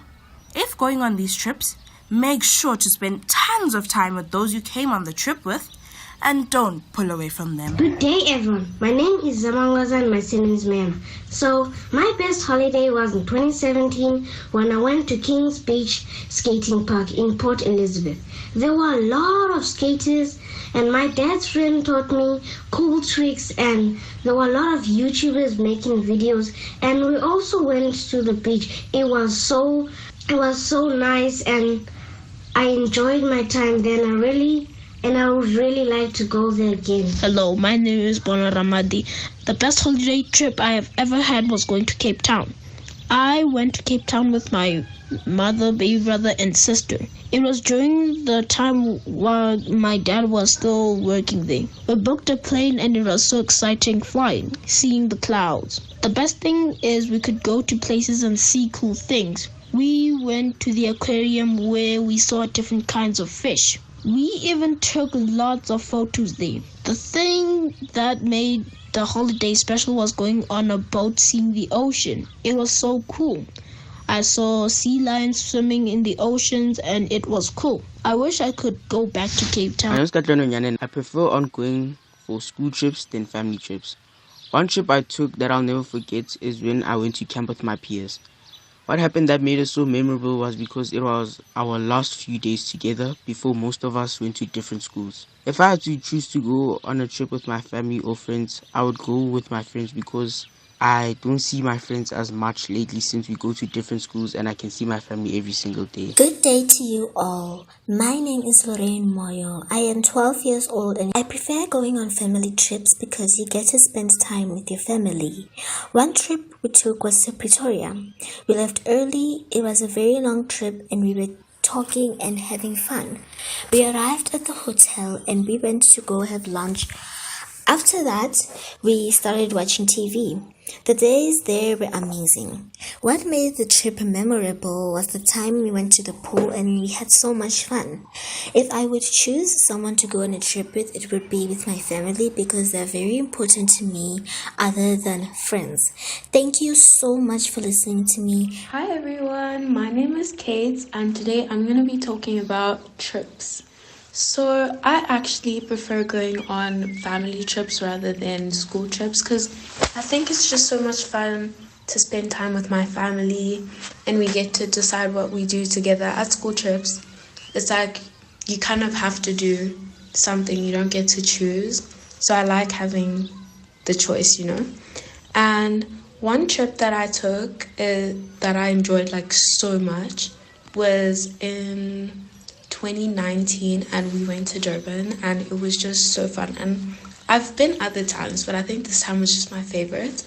If going on these trips, make sure to spend tons of time with those you came on the trip with, and don't pull away from them. Good day, everyone. My name is Zamangaza and my surname is Ma'am. So, my best holiday was in 2017 when I went to Kings Beach Skating Park in Port Elizabeth. There were a lot of skaters, and my dad's friend taught me cool tricks, and there were a lot of YouTubers making videos, and we also went to the beach. It was so nice, and I enjoyed my time then. I would really like to go there again. Hello, my name is Bona Ramadi. The best holiday trip I have ever had was going to Cape Town. I went to Cape Town with my mother, baby brother, and sister. It was during the time while my dad was still working there. We booked a plane and it was so exciting flying, seeing the clouds. The best thing is we could go to places and see cool things. We went to the aquarium where we saw different kinds of fish. We even took lots of photos there. The thing that made the holiday special was going on a boat seeing the ocean. It was so cool. I saw sea lions swimming in the oceans and it was cool. I wish I could go back to Cape Town. My name is Katlano Nyanen. I prefer on going for school trips than family trips. One trip I took that I'll never forget is when I went to camp with my peers. What happened that made it so memorable was because it was our last few days together before most of us went to different schools. If I had to choose to go on a trip with my family or friends, I would go with my friends because I don't see my friends as much lately since we go to different schools and I can see my family every single day. Good day to you all. My name is Lorraine Moyo. I am 12 years old and I prefer going on family trips because you get to spend time with your family. One trip we took was to Pretoria. We left early. It was a very long trip and we were talking and having fun. We arrived at the hotel and we went to go have lunch. After that, we started watching TV. The days there were amazing. What made the trip memorable was the time we went to the pool and we had so much fun. If I would choose someone to go on a trip with, it would be with my family because they're very important to me other than friends. Thank you so much for listening to me. Hi everyone, my name is Kate and today I'm going to be talking about trips. So I actually prefer going on family trips rather than school trips because I think it's just so much fun to spend time with my family and we get to decide what we do together. At school trips, it's like you kind of have to do something, you don't get to choose. So I like having the choice, you know. And one trip that I took that I enjoyed like so much was in 2019 and we went to Durban and it was just so fun. And I've been other times, but I think this time was just my favorite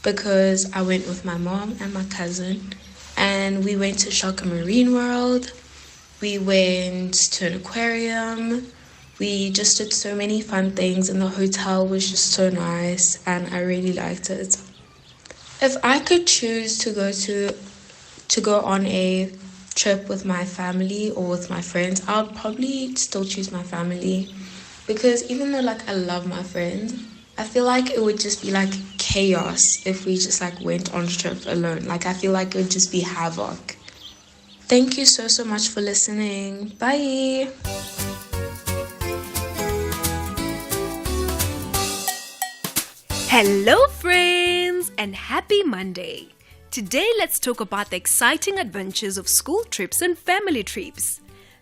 because I went with my mom and my cousin and we went to Shaka Marine World. We went to an aquarium. We just did so many fun things and the hotel was just so nice and I really liked it. If I could choose to go on a trip with my family or with my friends, I'll probably still choose my family because even though like I love my friends, I feel like it would just be like chaos if we just like went on a trip alone. Like I feel like it would just be havoc. Thank you so much for listening. Bye. Hello friends and happy Monday. Today let's talk about the exciting adventures of school trips and family trips.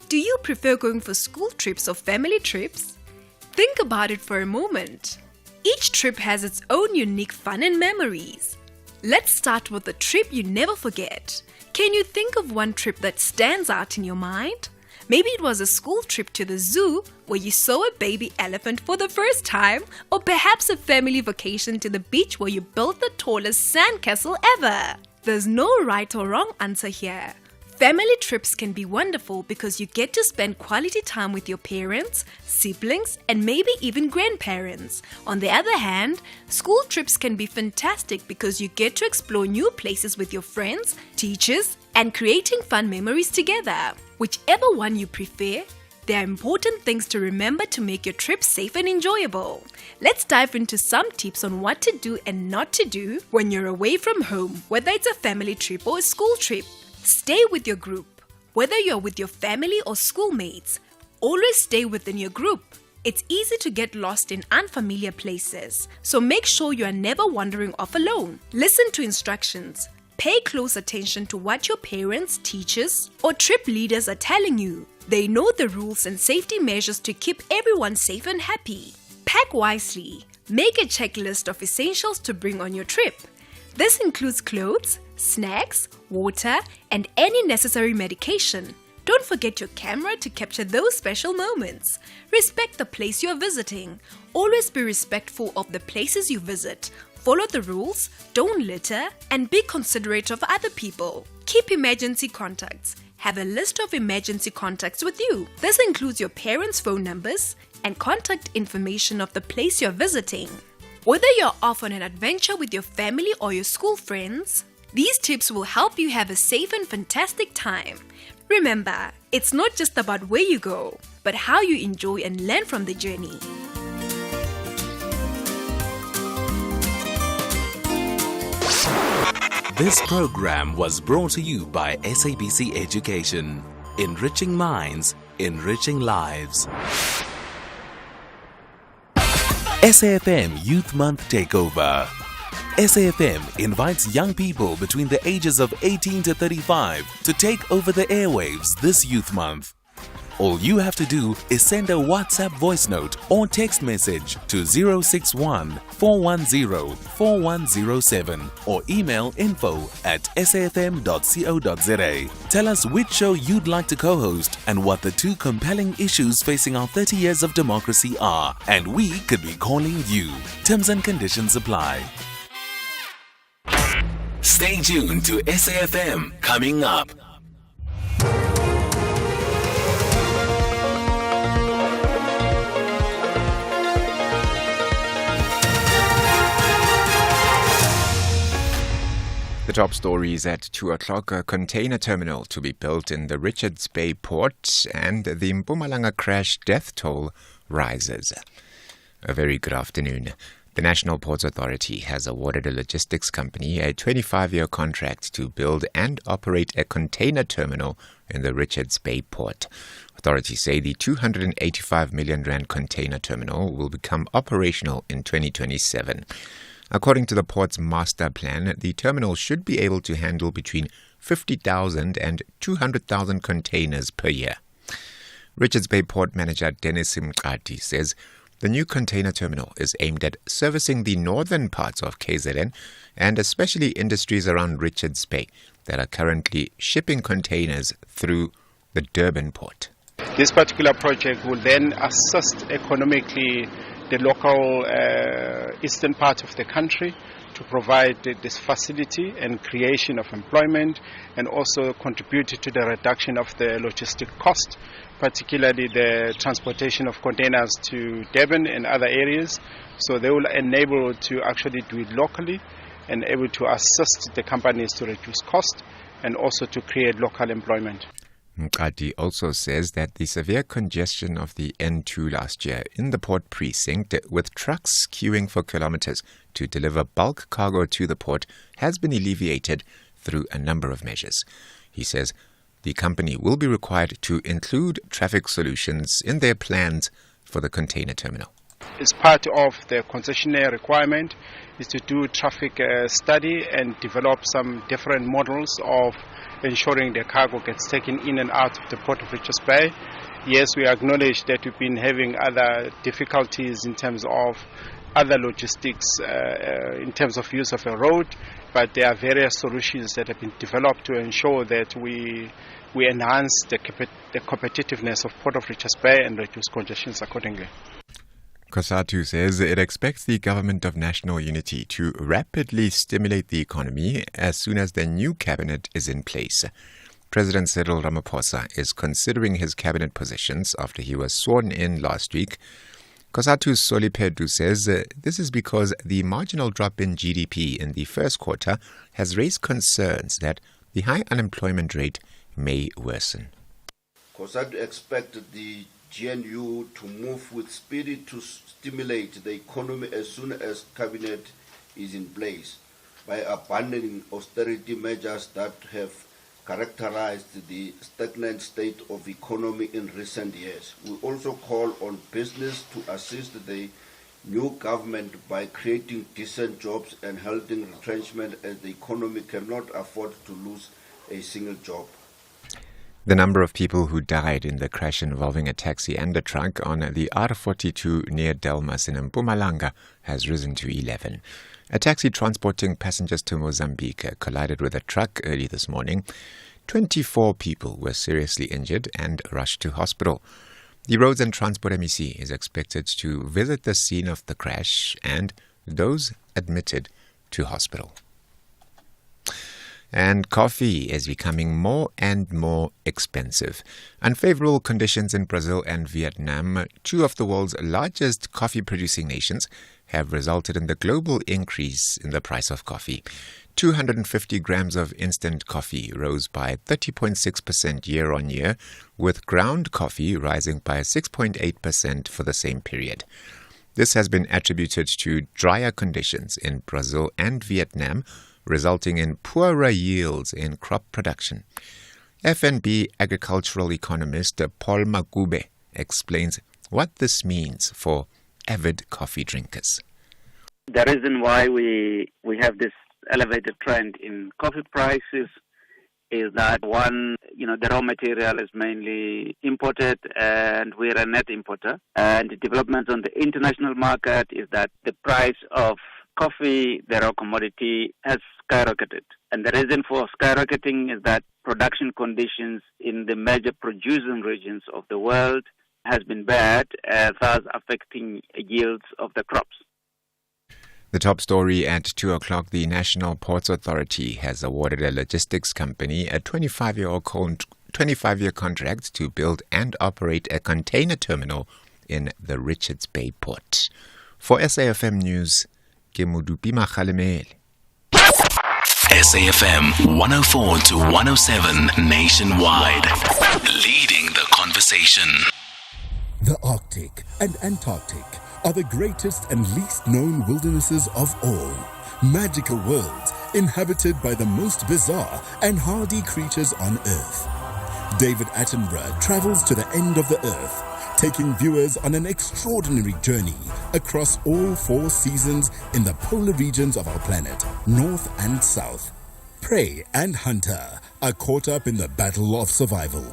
Do you prefer going for school trips or family trips? Think about it for a moment. Each trip has its own unique fun and memories. Let's start with a trip you never forget. Can you think of one trip that stands out in your mind? Maybe it was a school trip to the zoo where you saw a baby elephant for the first time, or perhaps a family vacation to the beach where you built the tallest sandcastle ever. There's no right or wrong answer here. Family trips can be wonderful because you get to spend quality time with your parents, siblings, and maybe even grandparents. On the other hand, school trips can be fantastic because you get to explore new places with your friends, teachers, and creating fun memories together. Whichever one you prefer, there are important things to remember to make your trip safe and enjoyable. Let's dive into some tips on what to do and not to do when you're away from home, whether it's a family trip or a school trip. Stay with your group. Whether you're with your family or schoolmates, always stay within your group. It's easy to get lost in unfamiliar places, so make sure you are never wandering off alone. Listen to instructions. Pay close attention to what your parents, teachers, or trip leaders are telling you. They know the rules and safety measures to keep everyone safe and happy. Pack wisely. Make a checklist of essentials to bring on your trip. This includes clothes, snacks, water, and any necessary medication. Don't forget your camera to capture those special moments. Respect the place you are visiting. Always be respectful of the places you visit. Follow the rules, don't litter, and be considerate of other people. Keep emergency contacts. Have a list of emergency contacts with you. This includes your parents' phone numbers and contact information of the place you're visiting. Whether you're off on an adventure with your family or your school friends, these tips will help you have a safe and fantastic time. Remember, it's not just about where you go, but how you enjoy and learn from the journey. This program was brought to you by SABC Education. Enriching minds, enriching lives. SAFM Youth Month Takeover. SAFM invites young people between the ages of 18 to 35 to take over the airwaves this Youth Month. All you have to do is send a WhatsApp voice note or text message to 061 410 4107 or email info@safm.co.za. Tell us which show you'd like to co-host and what the 2 compelling issues facing our 30 years of democracy are, and we could be calling you. Terms and conditions apply. Stay tuned to SAFM coming up. The top stories at 2 o'clock, a container terminal to be built in the Richards Bay port, and the Mpumalanga crash death toll rises. A very good afternoon. The National Ports Authority has awarded a logistics company a 25-year contract to build and operate a container terminal in the Richards Bay port. Authorities say the 285 million rand container terminal will become operational in 2027. According to the port's master plan, the terminal should be able to handle between 50,000 and 200,000 containers per year. Richards Bay Port Manager Dennis Mqadi says the new container terminal is aimed at servicing the northern parts of KZN and especially industries around Richards Bay that are currently shipping containers through the Durban port. This particular project will then assist economically the local eastern part of the country to provide this facility and creation of employment, and also contribute to the reduction of the logistic cost, particularly the transportation of containers to Durban and other areas. So they will enable to actually do it locally and able to assist the companies to reduce cost and also to create local employment. Mqadi also says that the severe congestion of the N2 last year in the port precinct, with trucks queuing for kilometers to deliver bulk cargo to the port, has been alleviated through a number of measures. He says the company will be required to include traffic solutions in their plans for the container terminal. As part of the concessionaire requirement is to do traffic study and develop some different models of ensuring the cargo gets taken in and out of the Port of Richards Bay. Yes, we acknowledge that we've been having other difficulties in terms of other logistics in terms of use of a road, but there are various solutions that have been developed to ensure that we enhance the competitiveness of Port of Richards Bay and reduce congestions accordingly. COSATU says it expects the Government of National Unity to rapidly stimulate the economy as soon as the new cabinet is in place. President Cyril Ramaphosa is considering his cabinet positions after he was sworn in last week. COSATU's Soli Pedro says this is because the marginal drop in GDP in the first quarter has raised concerns that the high unemployment rate may worsen. COSATU expected the GNU to move with speed to stimulate the economy as soon as cabinet is in place by abandoning austerity measures that have characterized the stagnant state of economy in recent years. We also call on business to assist the new government by creating decent jobs and halting retrenchment, as the economy cannot afford to lose a single job. The number of people who died in the crash involving a taxi and a truck on the R42 near Delmas in Mpumalanga has risen to 11. A taxi transporting passengers to Mozambique collided with a truck early this morning. 24 people were seriously injured and rushed to hospital. The Roads and Transport MEC is expected to visit the scene of the crash and those admitted to hospital. And coffee is becoming more and more expensive. Unfavorable conditions in Brazil and Vietnam, two of the world's largest coffee-producing nations, have resulted in the global increase in the price of coffee. 250 grams of instant coffee rose by 30.6% year-on-year, with ground coffee rising by 6.8% for the same period. This has been attributed to drier conditions in Brazil and Vietnam, resulting in poorer yields in crop production. FNB agricultural economist Paul Makube explains what this means for avid coffee drinkers. The reason why we have this elevated trend in coffee prices is that, one, the raw material is mainly imported and we're a net importer. And the developments on the international market is that the price of coffee, the raw commodity, has skyrocketed. And the reason for skyrocketing is that production conditions in the major producing regions of the world has been bad, thus affecting yields of the crops. The top story at 2 o'clock, the National Ports Authority has awarded a logistics company a 25-year contract to build and operate a container terminal in the Richards Bay Port. For SAFM News, Kemudupi Makhalemele. SAFM 104 to 107 nationwide, leading the conversation. The Arctic and Antarctic are the greatest and least known wildernesses of all. Magical worlds inhabited by the most bizarre and hardy creatures on Earth. David Attenborough travels to the end of the Earth, taking viewers on an extraordinary journey across all 4 seasons in the polar regions of our planet, north and south. Prey and hunter are caught up in the battle of survival.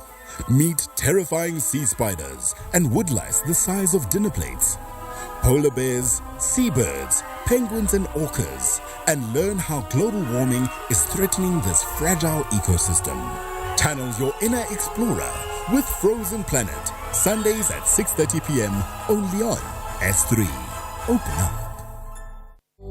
Meet terrifying sea spiders and woodlice the size of dinner plates, polar bears, seabirds, penguins and orcas, and learn how global warming is threatening this fragile ecosystem. Channel your inner explorer with Frozen Planet, Sundays at 6:30 p.m. only on S3. Open up.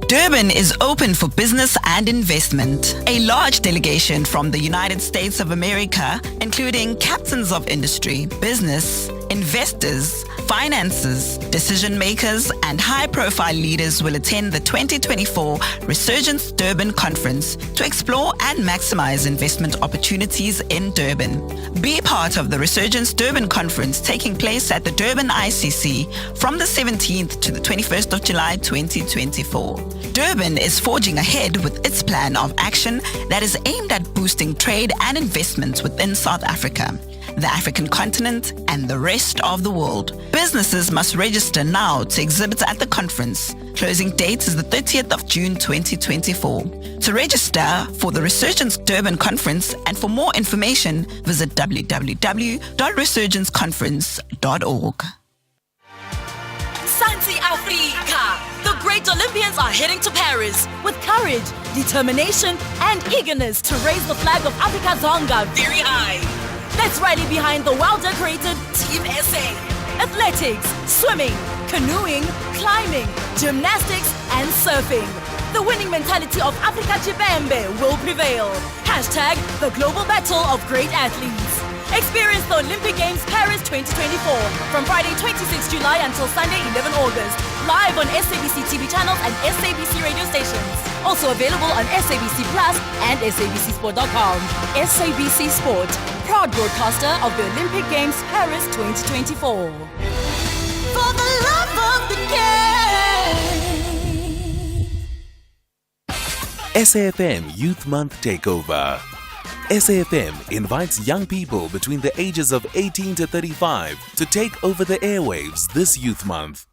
Durban is open for business and investment. A large delegation from the United States of America, including captains of industry, business, Investors, finances, decision makers, and high-profile leaders will attend the 2024 Resurgence Durban Conference to explore and maximize investment opportunities in Durban. Be part of the Resurgence Durban Conference taking place at the Durban ICC from the 17th to the 21st of July 2024. Durban is forging ahead with its plan of action that is aimed at boosting trade and investments within South Africa, the African continent, and the rest of the world. Businesses must register now to exhibit at the conference. Closing date is the 30th of June 2024. To register for the Resurgence Durban Conference and for more information, visit www.resurgenceconference.org. Santi Africa! The great Olympians are heading to Paris with courage, determination, and eagerness to raise the flag of Africa Zonga very high. Let's rally behind the well-decorated Team SA. Athletics, swimming, canoeing, climbing, gymnastics, and surfing. The winning mentality of Africa Chipembe will prevail. Hashtag the global battle of great athletes. Experience the Olympic Games Paris 2024 from Friday 26 July until Sunday 11 August. Live on SABC TV channels and SABC radio stations. Also available on SABC Plus and SABCSport.com. SABC Sport, proud broadcaster of the Olympic Games Paris 2024. For the love of the game. SAFM Youth Month Takeover. SAFM invites young people between the ages of 18 to 35 to take over the airwaves this Youth Month.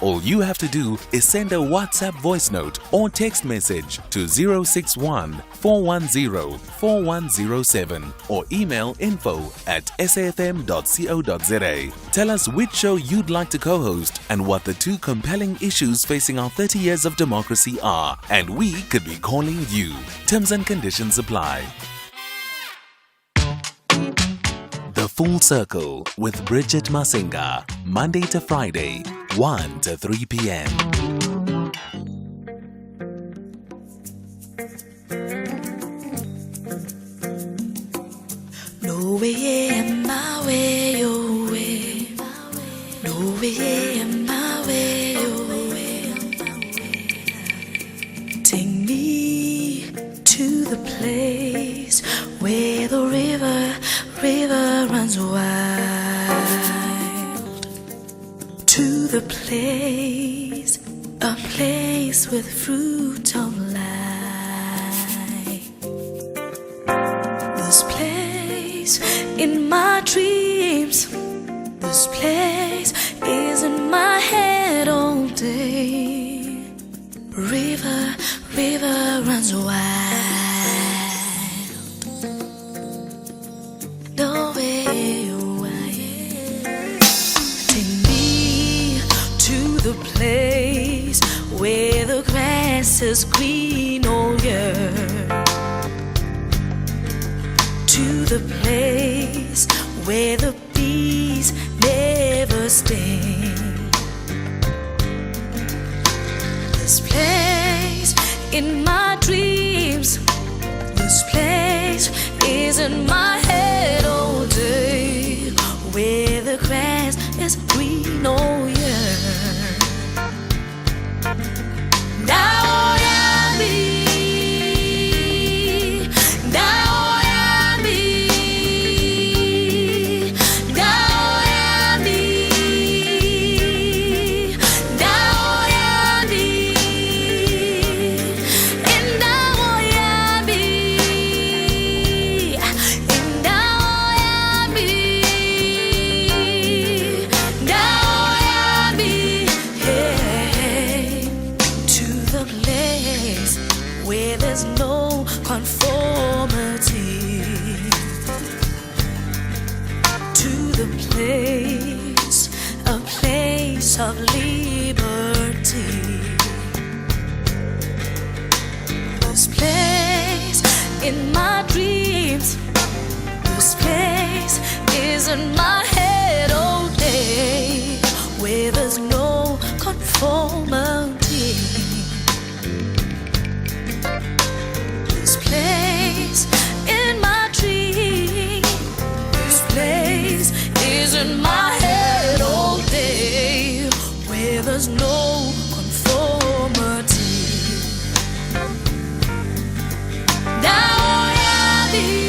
All you have to do is send a WhatsApp voice note or text message to 061 410 4107 or email info@safm.co.za. Tell us which show you'd like to co-host and what the two compelling issues facing our 30 years of democracy are, and we could be calling you. Terms and conditions apply. The Full Circle with Bridget Masinga, Monday to Friday, 1 to 3 p.m. No way, my way, your way. No way, my way, your way. Take me to the place where the river runs wild. To the place, a place with fruit of life. This place in my dreams, this place is in my head all day. River runs wild. No way away. Take me to the place where the grass is green all year. To the place where the bees never sting. This place in my dreams, this place is in my head all day, where the grass is green all year. Now I be. Of liberty. This place in my dreams, this place is in my head all day, where there's no conformity. This place in my dreams, this place is in my head. was no conformity. Now I be.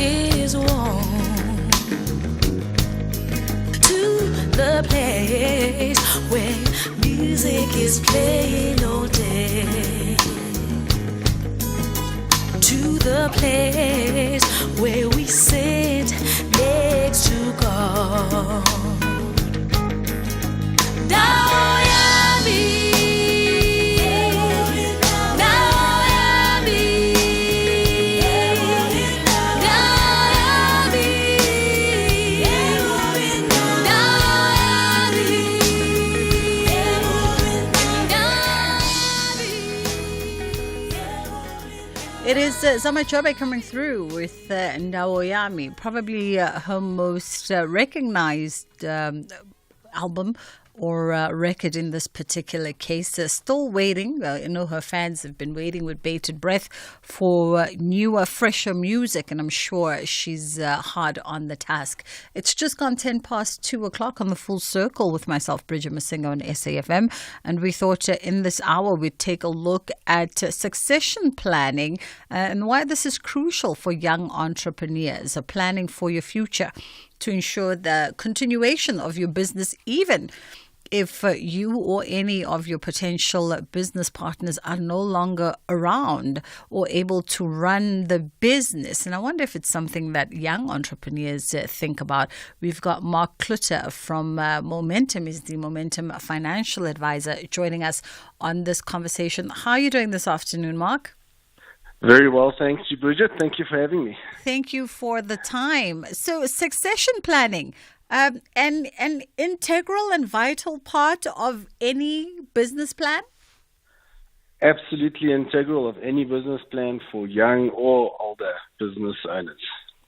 Is warm, to the place where music is playing all day, to the place where we sit next to God. It is Zama Chobe coming through with Naoyami, probably her most recognized album or record in this particular case. Still waiting. I know her fans have been waiting with bated breath for newer, fresher music, and I'm sure she's hard on the task. It's just gone 10 past 2 o'clock on the Full Circle with myself, Bridget Masinga on SAFM, and we thought in this hour we'd take a look at succession planning and why this is crucial for young entrepreneurs, planning for your future to ensure the continuation of your business, even if you or any of your potential business partners are no longer around or able to run the business. And I wonder if it's something that young entrepreneurs think about. We've got Mark Klutter from Momentum, is the Momentum financial advisor, joining us on this conversation. How are you doing this afternoon, Mark? Very well, thank you, Bridget. Thank you for having me. Thank you for the time. So succession planning, an integral and vital part of any business plan? Absolutely integral of any business plan for young or older business owners.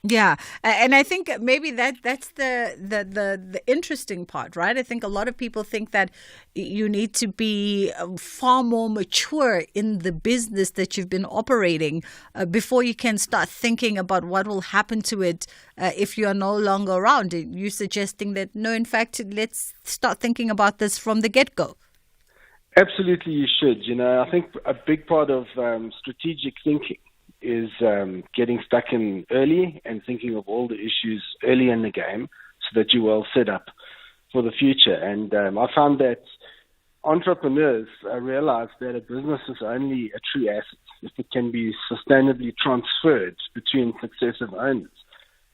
Yeah, and I think maybe that's the interesting part, right? I think a lot of people think that you need to be far more mature in the business that you've been operating before you can start thinking about what will happen to it if you are no longer around. You're suggesting that, no, in fact, let's start thinking about this from the get-go. Absolutely, you should. You know, I think a big part of strategic thinking is getting stuck in early and thinking of all the issues early in the game so that you're well set up for the future. And I found that entrepreneurs realize that a business is only a true asset if it can be sustainably transferred between successive owners.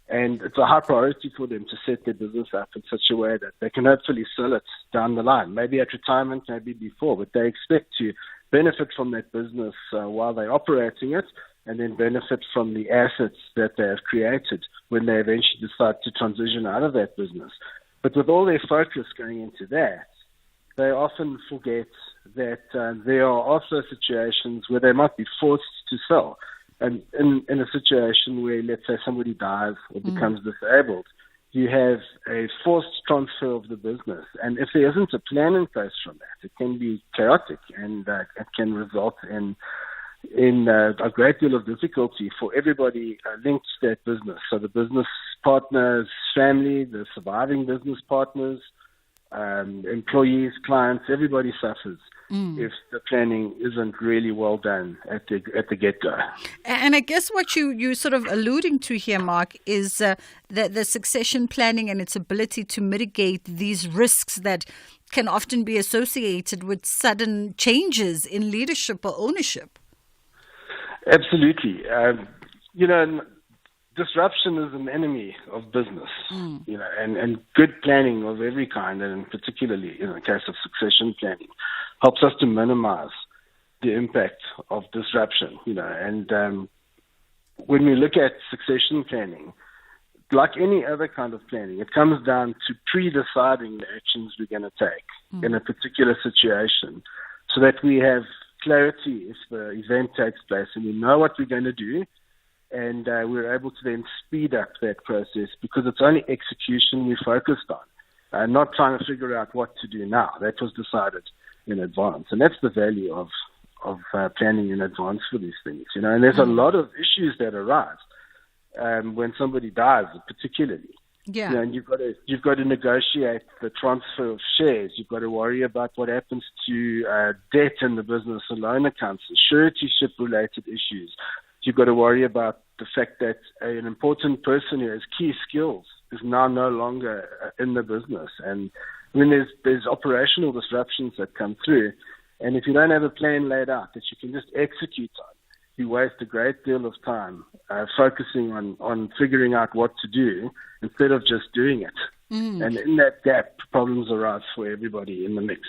And it's a high priority for them to set their business up in such a way that they can hopefully sell it down the line, maybe at retirement, maybe before, but they expect to benefit from that business while they're operating it, and then benefit from the assets that they have created when they eventually decide to transition out of that business. But with all their focus going into that, they often forget that there are also situations where they might be forced to sell. And in a situation where, let's say, somebody dies or becomes disabled, you have a forced transfer of the business. And if there isn't a plan in place from that, it can be chaotic, and it can result in a great deal of difficulty for everybody linked to that business. So the business partner's family, the surviving business partners, employees, clients, everybody suffers if the planning isn't really well done at the get-go. And I guess what you sort of alluding to here, Mark, is the succession planning and its ability to mitigate these risks that can often be associated with sudden changes in leadership or ownership. Absolutely. Disruption is an enemy of business, and good planning of every kind, and particularly in the case of succession planning, helps us to minimize the impact of disruption, and when we look at succession planning, like any other kind of planning, it comes down to pre-deciding the actions we're going to take in a particular situation so that we have clarity if the event takes place and we know what we're going to do, and we're able to then speed up that process because it's only execution we're focused on, not trying to figure out what to do now. That was decided in advance, and that's the value of planning in advance for these things, and there's a lot of issues that arise when somebody dies, particularly. Yeah. And you've got to negotiate the transfer of shares. You've got to worry about what happens to debt in the business and loan accounts, suretyship related issues. You've got to worry about the fact that an important person who has key skills is now no longer in the business. And when there's operational disruptions that come through, and if you don't have a plan laid out that you can just execute on, you waste a great deal of time focusing on figuring out what to do instead of just doing it. And in that gap, problems arise for everybody in the mix.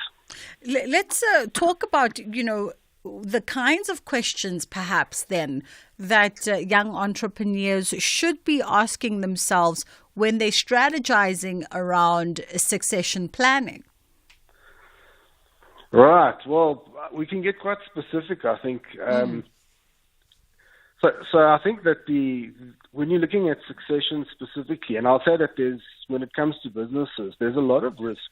Let's talk about, the kinds of questions perhaps then that young entrepreneurs should be asking themselves when they're strategizing around succession planning. Right. Well, we can get quite specific, I think. So I think that when you're looking at succession specifically, and I'll say that when it comes to businesses, there's a lot of risks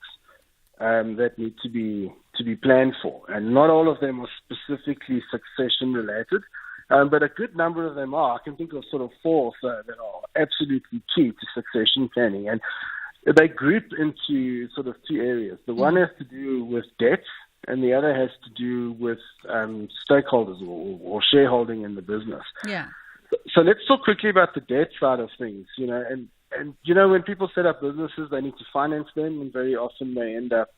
that need to be planned for, and not all of them are specifically succession related, but a good number of them are. I can think of sort of 4 that are absolutely key to succession planning, and they group into sort of 2 areas. The one has to do with debt, and the other has to do with stakeholders or shareholding in the business. Yeah. So let's talk quickly about the debt side of things, and when people set up businesses, they need to finance them, and very often they end up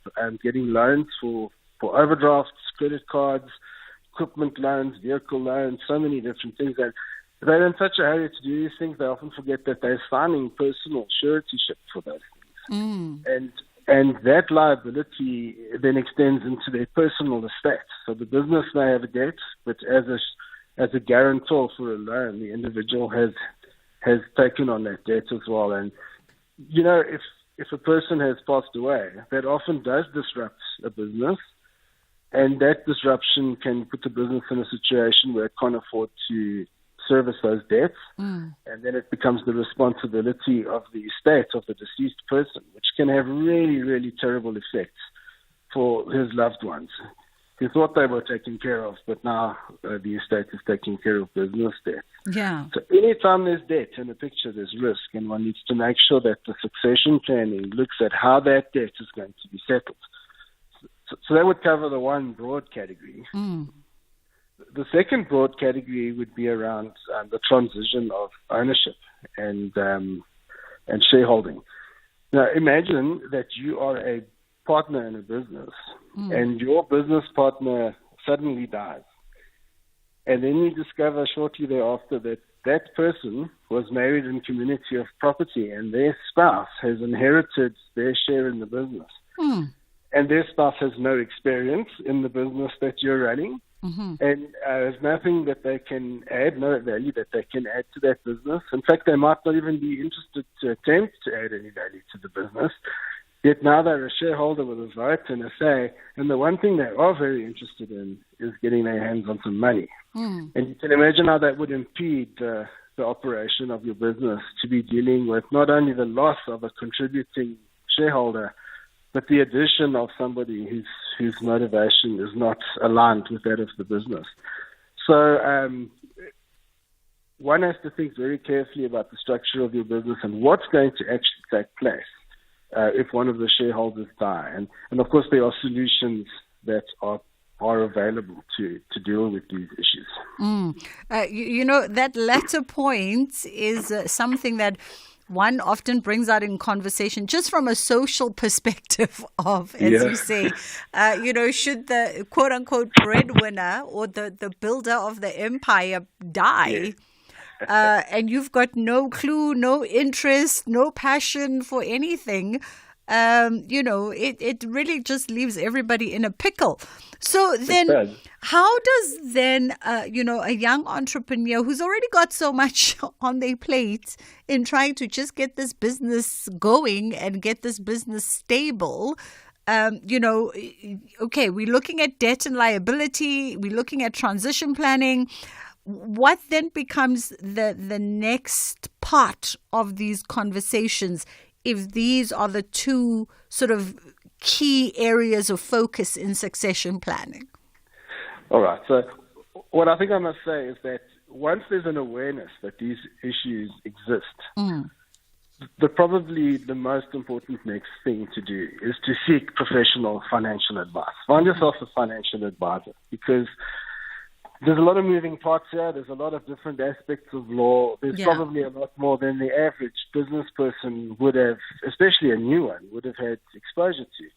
getting loans for overdrafts, credit cards, equipment loans, vehicle loans, so many different things. And they're in such a hurry to do these things, they often forget that they're signing personal suretyship for those things. And that liability then extends into their personal estate. So the business may have a debt, but as a guarantor for a loan, the individual has taken on that debt as well. And, if a person has passed away, that often does disrupt a business, and that disruption can put the business in a situation where it can't afford to service those debts, and then it becomes the responsibility of the estate of the deceased person, which can have really, really terrible effects for his loved ones. He thought they were taken care of, but now the estate is taking care of business debt. Yeah. So anytime there's debt in the picture, there's risk, and one needs to make sure that the succession planning looks at how that debt is going to be settled. So that would cover the one broad category. The second broad category would be around the transition of ownership and shareholding. Now, imagine that you are a partner in a business, and your business partner suddenly dies. And then you discover shortly thereafter that that person was married in community of property, and their spouse has inherited their share in the business. And their spouse has no experience in the business that you're running. And there's nothing that they can add, no value that they can add to that business. In fact, they might not even be interested to attempt to add any value to the business. Yet now they're a shareholder with a vote and a say, and the one thing they are very interested in is getting their hands on some money. And you can imagine how that would impede the operation of your business, to be dealing with not only the loss of a contributing shareholder, but the addition of somebody whose motivation is not aligned with that of the business. So one has to think very carefully about the structure of your business and what's going to actually take place if one of the shareholders die. And of course, there are solutions that are available to deal with these issues. That latter point is something that one often brings out in conversation, just from a social perspective of, as you say, should the quote-unquote breadwinner or the builder of the empire die, and you've got no clue, no interest, no passion for anything, it really just leaves everybody in a pickle. So then how does then, a young entrepreneur who's already got so much on their plate in trying to just get this business going and get this business stable, okay, we're looking at debt and liability, we're looking at transition planning. What then becomes the next part of these conversations if these are the two sort of key areas of focus in succession planning? All right. So what I think I must say is that once there's an awareness that these issues exist, probably the most important next thing to do is to seek professional financial advice. Find yourself a financial advisor, because there's a lot of moving parts here. There's a lot of different aspects of law. There's probably a lot more than the average business person would have, especially a new one, would have had exposure to.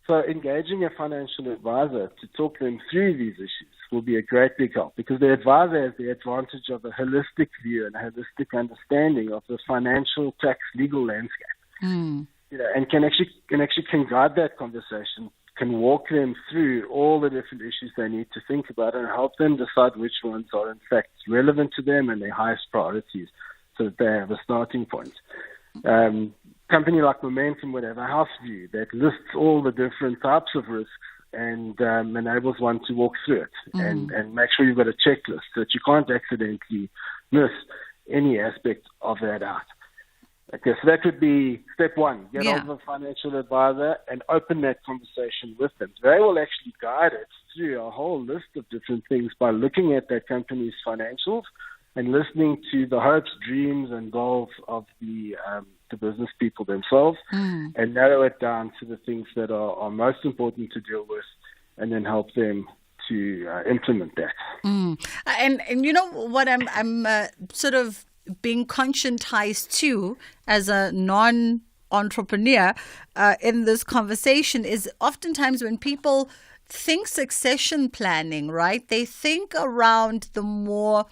So engaging a financial advisor to talk them through these issues will be a great big help, because the advisor has the advantage of a holistic view and a holistic understanding of the financial, tax, legal landscape. And can guide that conversation, can walk them through all the different issues they need to think about and help them decide which ones are in fact relevant to them and their highest priorities, so that they have a starting point. Company like Momentum would have a house view that lists all the different types of risks and enables one to walk through it and make sure you've got a checklist so that you can't accidentally miss any aspect of that out. Okay, so that would be step one. Get hold of a financial advisor and open that conversation with them. They will actually guide it through a whole list of different things by looking at that company's financials and listening to the hopes, dreams, and goals of the business people themselves, and narrow it down to the things that are most important to deal with, and then help them to implement that. And you know what I'm sort of being conscientized to as a non-entrepreneur in this conversation is oftentimes when people think succession planning, right? They think around the more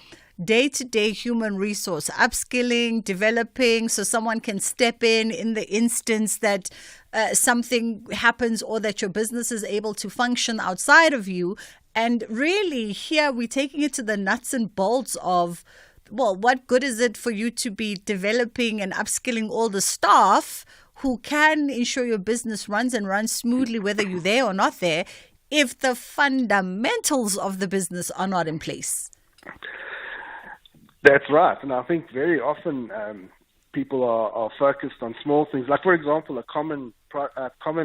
day-to-day human resource, upskilling, developing, so someone can step in the instance that something happens or that your business is able to function outside of you. And really here we're taking it to the nuts and bolts of, well, what good is it for you to be developing and upskilling all the staff who can ensure your business runs smoothly, whether you're there or not there, if the fundamentals of the business are not in place? That's right. And I think very often people are focused on small things. Like, for example, a common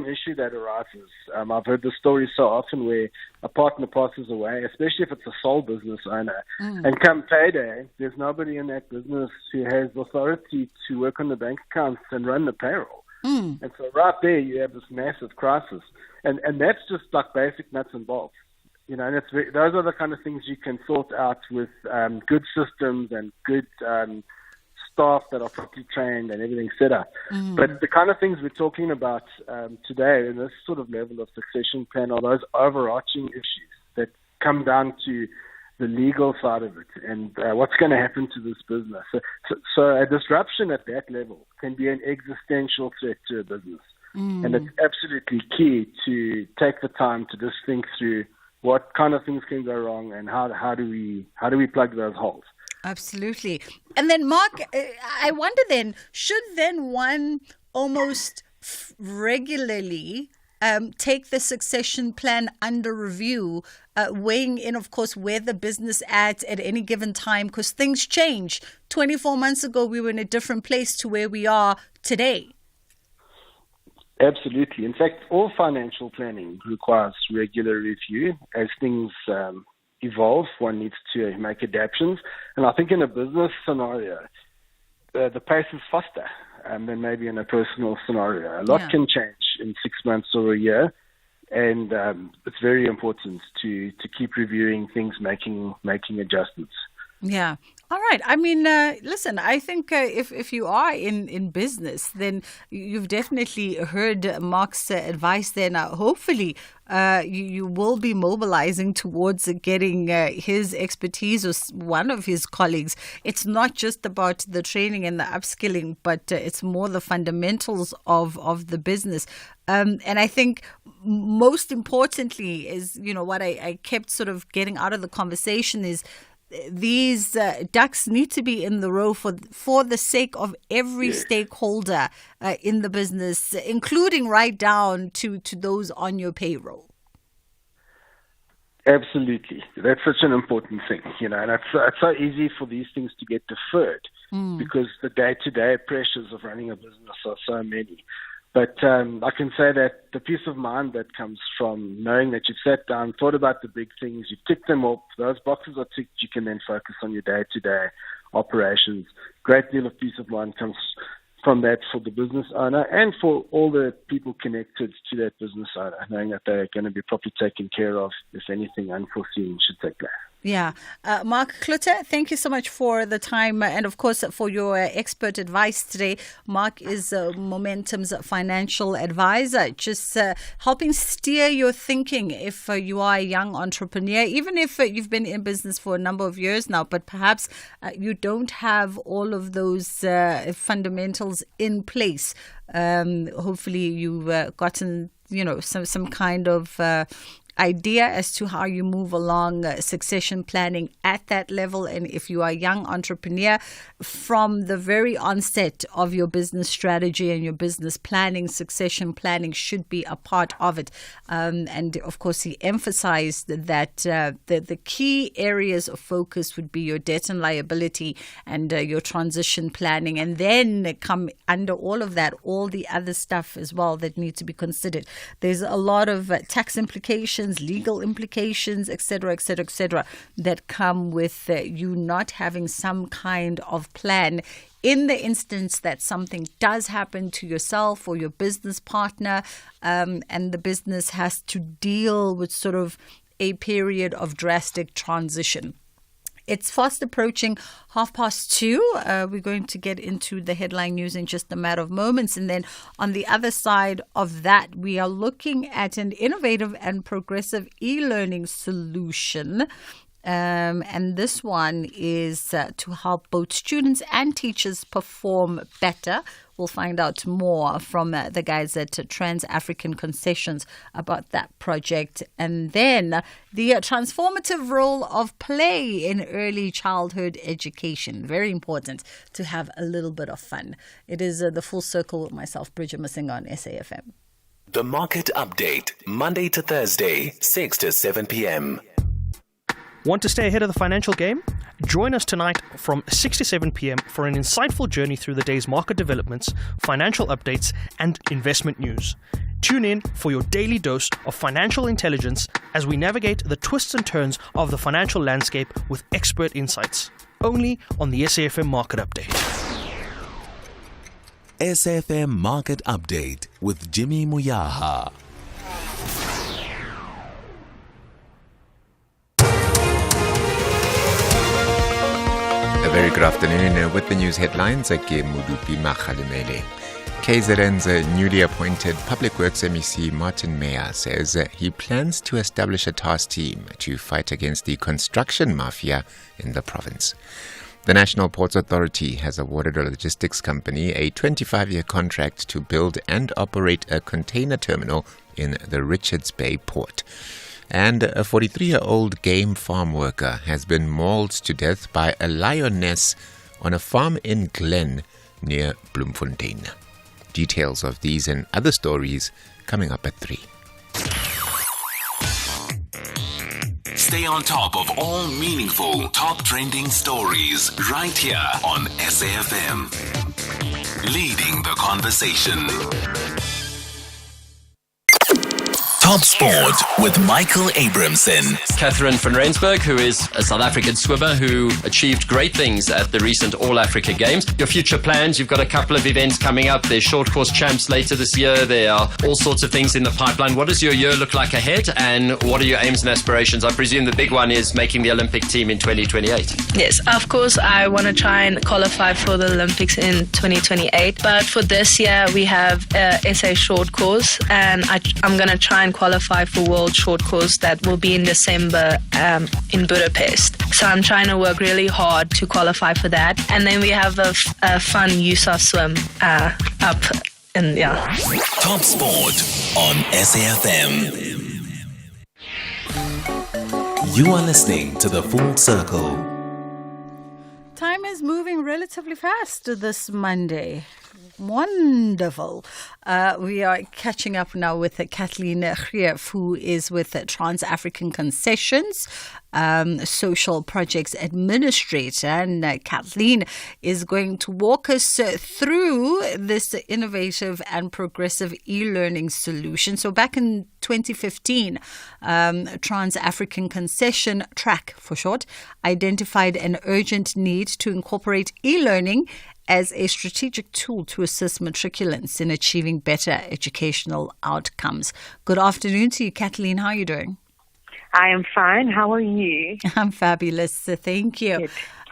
issue that arises. I've heard the story so often where a partner passes away, especially if it's a sole business owner, and come payday, there's nobody in that business who has authority to work on the bank accounts and run the payroll. And so right there you have this massive crisis. And that's just like basic nuts and bolts. You know, and those are the kind of things you can sort out with good systems and good staff that are properly trained and everything set up. But the kind of things we're talking about today in this sort of level of succession plan are those overarching issues that come down to the legal side of it and what's going to happen to this business. So a disruption at that level can be an existential threat to a business. And it's absolutely key to take the time to just think through what kind of things can go wrong and how do we plug those holes. Absolutely. And then, Mark, I wonder then, should then one almost regularly take the succession plan under review, weighing in, of course, where the business at any given time, because things change. 24 months ago, we were in a different place to where we are today. Absolutely. In fact, all financial planning requires regular review. As things evolve, one needs to make adaptations. And I think in a business scenario, the pace is faster than maybe in a personal scenario. A lot can change in 6 months or a year. And it's very important to keep reviewing things, making adjustments. Yeah. All right. I mean, listen, I think if you are in business, then you've definitely heard Mark's advice there. Now, hopefully, you will be mobilizing towards getting his expertise or one of his colleagues. It's not just about the training and the upskilling, but it's more the fundamentals of the business. And I think most importantly is, what I kept sort of getting out of the conversation is these ducks need to be in the row for the sake of every stakeholder in the business, including right down to those on your payroll. Absolutely. That's such an important thing, and it's so easy for these things to get deferred because the day-to-day pressures of running a business are so many. But I can say that the peace of mind that comes from knowing that you've sat down, thought about the big things, you've ticked them off, those boxes are ticked, you can then focus on your day-to-day operations. Great deal of peace of mind comes from that for the business owner and for all the people connected to that business owner, knowing that they're going to be properly taken care of if anything unforeseen should take place. Yeah. Mark Klutter, thank you so much for the time and, of course, for your expert advice today. Mark is Momentum's financial advisor, just helping steer your thinking if you are a young entrepreneur, even if you've been in business for a number of years now, but perhaps you don't have all of those fundamentals in place. Hopefully you've gotten, some kind of idea as to how you move along succession planning at that level. And if you are a young entrepreneur, from the very onset of your business strategy and your business planning, succession planning should be a part of it. And of course, he emphasized that the key areas of focus would be your debt and liability and your transition planning. And then come under all of that, all the other stuff as well that need to be considered. There's a lot of tax implications, legal implications, etc., that come with you not having some kind of plan in the instance that something does happen to yourself or your business partner, and the business has to deal with sort of a period of drastic transition. It's fast approaching 2:30. We're going to get into the headline news in just a matter of moments. And then on the other side of that, we are looking at an innovative and progressive e-learning solution. And this one is to help both students and teachers perform better. We'll find out more from the guys at Trans-African Concessions about that project. And then the transformative role of play in early childhood education. Very important to have a little bit of fun. It is The Full Circle with myself, Bridget Masinga on SAFM. The Market Update, Monday to Thursday, 6 to 7 p.m. Want to stay ahead of the financial game? Join us tonight from 6 to 7 p.m. for an insightful journey through the day's market developments, financial updates, and investment news. Tune in for your daily dose of financial intelligence as we navigate the twists and turns of the financial landscape with expert insights. Only on the SAFM Market Update. SAFM Market Update with Jimmy Muyaha. A very good afternoon with the news headlines. KZN's newly appointed Public Works MEC Martin Meyer says he plans to establish a task team to fight against the construction mafia in the province. The National Ports Authority has awarded a logistics company a 25-year contract to build and operate a container terminal in the Richards Bay port. And a 43-year-old game farm worker has been mauled to death by a lioness on a farm in Glen near Bloemfontein. Details of these and other stories coming up at 3. Stay on top of all meaningful, top trending stories right here on SAFM. Leading the conversation. Top Sport with Michael Abramson. Catherine van Rensburg, who is a South African swimmer who achieved great things at the recent All Africa Games. Your future plans, you've got a couple of events coming up. There's short course champs later this year. There are all sorts of things in the pipeline. What does your year look like ahead, and what are your aims and aspirations? I presume the big one is making the Olympic team in 2028. Yes, of course, I want to try and qualify for the Olympics in 2028. But for this year, we have SA short course, and I'm going to try and qualify for World Short Course that will be in December in Budapest. So I'm trying to work really hard to qualify for that. And then we have a fun USAF swim up. And yeah. Top Sport on SAFM. You are listening to The Full Circle. Time is moving relatively fast this Monday. Wonderful. We are catching up now with Kathleen Greef, who is with Trans-African Concessions, Social Projects Administrator. And Kathleen is going to walk us through this innovative and progressive e-learning solution. So back in 2015, Trans-African Concession, TRAC for short, identified an urgent need to incorporate e-learning as a strategic tool to assist matriculants in achieving better educational outcomes. Good afternoon to you, Kathleen. How are you doing? I am fine. How are you? I'm fabulous. Thank you. Good.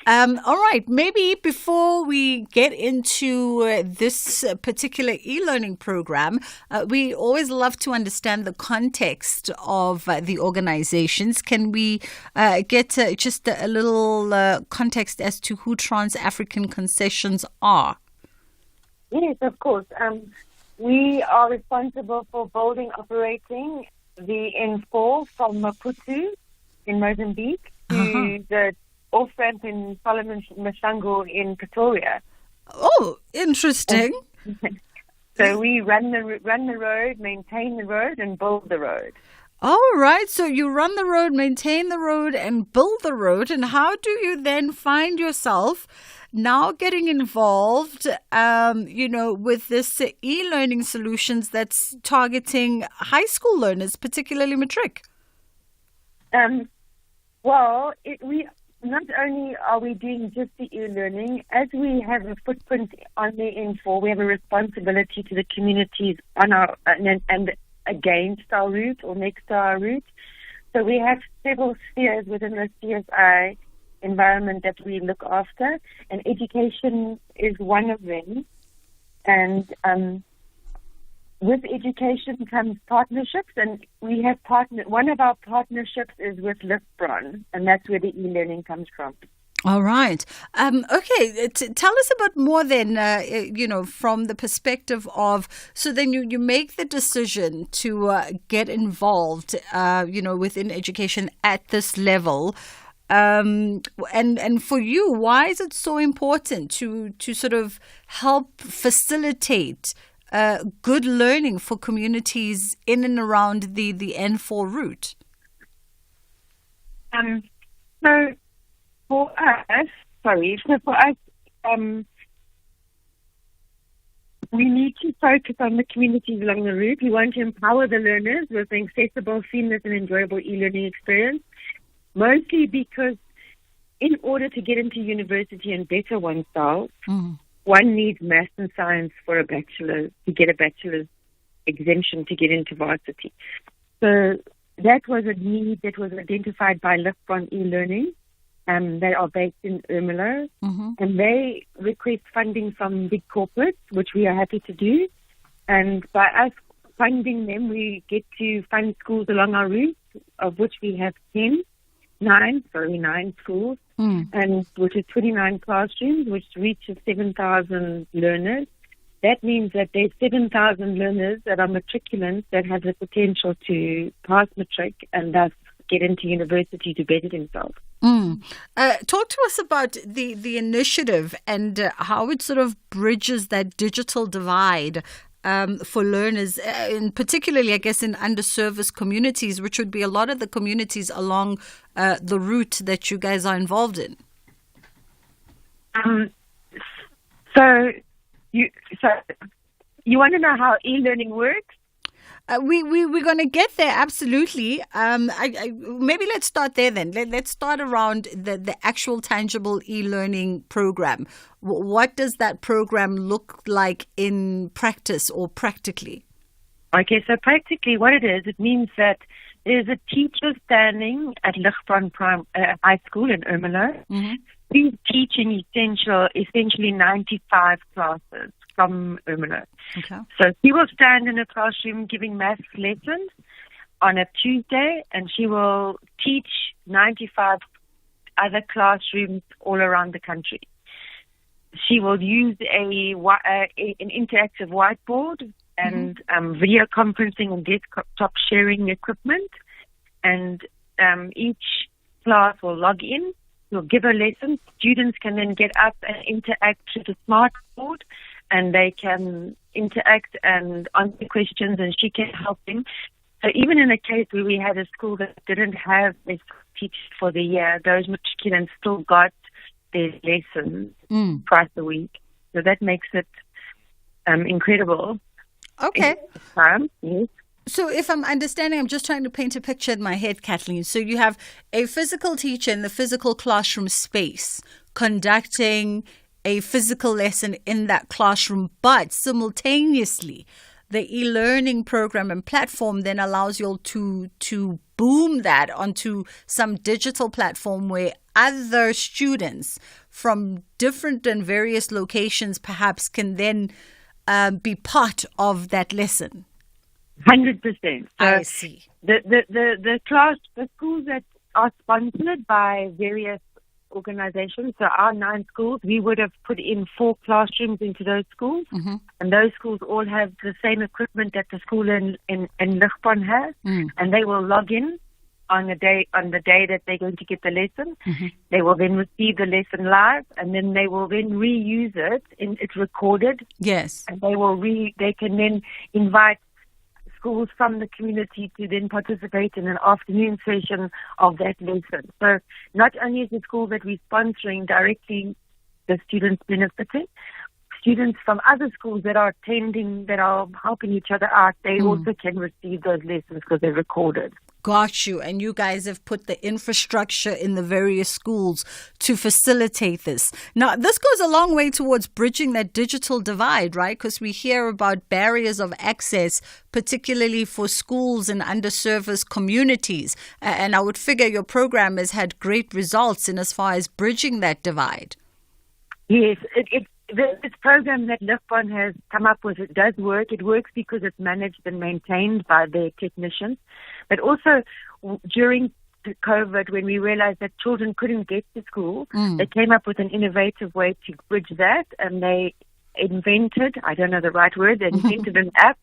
All right. Maybe before we get into this particular e-learning program, we always love to understand the context of the organizations. Can we get just a little context as to who Trans-African Concessions are? Yes, of course. We are responsible for building, operating the N4 from Maputo in Mozambique to the off-ramp in Solomon Masango in Pretoria. Oh, interesting. So we run the road, maintain the road, and build the road. All right. So you run the road, maintain the road, and build the road. And how do you then find yourself now getting involved, with this e-learning solutions that's targeting high school learners, particularly matric? We not only are we doing just the e-learning, as we have a footprint on the N4, we have a responsibility to the communities on our and against our route or next to our route. So we have several spheres within the CSI environment that we look after, and education is one of them. And with education comes partnerships, and we have one of our partnerships is with Liftbron, and that's where the e-learning comes from. All right. Okay. Tell us a bit more then, from the perspective of, so then you make the decision to get involved, within education at this level. And for you, why is it so important to sort of help facilitate good learning for communities in and around the N4 route? So for us, we need to focus on the communities along the route. We want to empower the learners with an accessible, seamless, and enjoyable e-learning experience, mostly because in order to get into university and better oneself, one needs maths and science for a bachelor's, to get a bachelor's exemption to get into varsity. So that was a need that was identified by Liftbron e-learning. They are based in Ermelo, and they request funding from big corporates, which we are happy to do. And by us funding them, we get to fund schools along our route, of which we have 9 schools, and which is 29 classrooms, which reaches 7,000 learners. That means that there's 7,000 learners that are matriculants that have the potential to pass matric and thus get into university to better themselves. Talk to us about the initiative and how it sort of bridges that digital divide for learners, in particularly, I guess, in underserviced communities, which would be a lot of the communities along the route that you guys are involved in. So you want to know how e-learning works? We're going to get there, absolutely. Maybe let's start there then. Let's start around the actual tangible e-learning program. What does that program look like in practice or practically? Okay, so practically what it is, it means that there's a teacher standing at Lichtbron High School in Ermelo. Mm-hmm. He's teaching essentially 95 classes from Ermelo. Okay. So he will stand in a classroom giving maths lessons on a Tuesday, and she will teach 95 other classrooms all around the country. She will use an interactive whiteboard and video conferencing and desktop sharing equipment, and each class will log in. We'll give a lesson. Students can then get up and interact with the smart board, and they can interact and answer questions, and she can help them. So even in a case where we had a school that didn't have a teacher for the year, those matriculants still got their lessons twice a week. So that makes it incredible. Okay. Yes. So if I'm understanding, I'm just trying to paint a picture in my head, Kathleen. So you have a physical teacher in the physical classroom space conducting a physical lesson in that classroom, but simultaneously the e-learning program and platform then allows you all to boom that onto some digital platform where other students from different and various locations perhaps can then be part of that lesson. 100%. I see. The schools that are sponsored by various organizations, so our 9 schools, we would have put in 4 classrooms into those schools, and those schools all have the same equipment that the school in Lichtbron has, and they will log in on the day that they're going to get the lesson. They will then receive the lesson live, and then they will then reuse it. It's recorded. Yes. And they can then invite schools from the community to then participate in an afternoon session of that lesson. So not only is the school that we're sponsoring directly the students benefiting, students from other schools that are attending, that are helping each other out, they also can receive those lessons because they're recorded. Got you. And you guys have put the infrastructure in the various schools to facilitate this. Now, this goes a long way towards bridging that digital divide, right? Because we hear about barriers of access, particularly for schools in underserviced communities. And I would figure your program has had great results in as far as bridging that divide. Yes, this program that Lichtbron has come up with, it does work. It works because it's managed and maintained by their technicians. But also during COVID, when we realized that children couldn't get to school, they came up with an innovative way to bridge that, and they invented, I don't know the right word, they invented an app,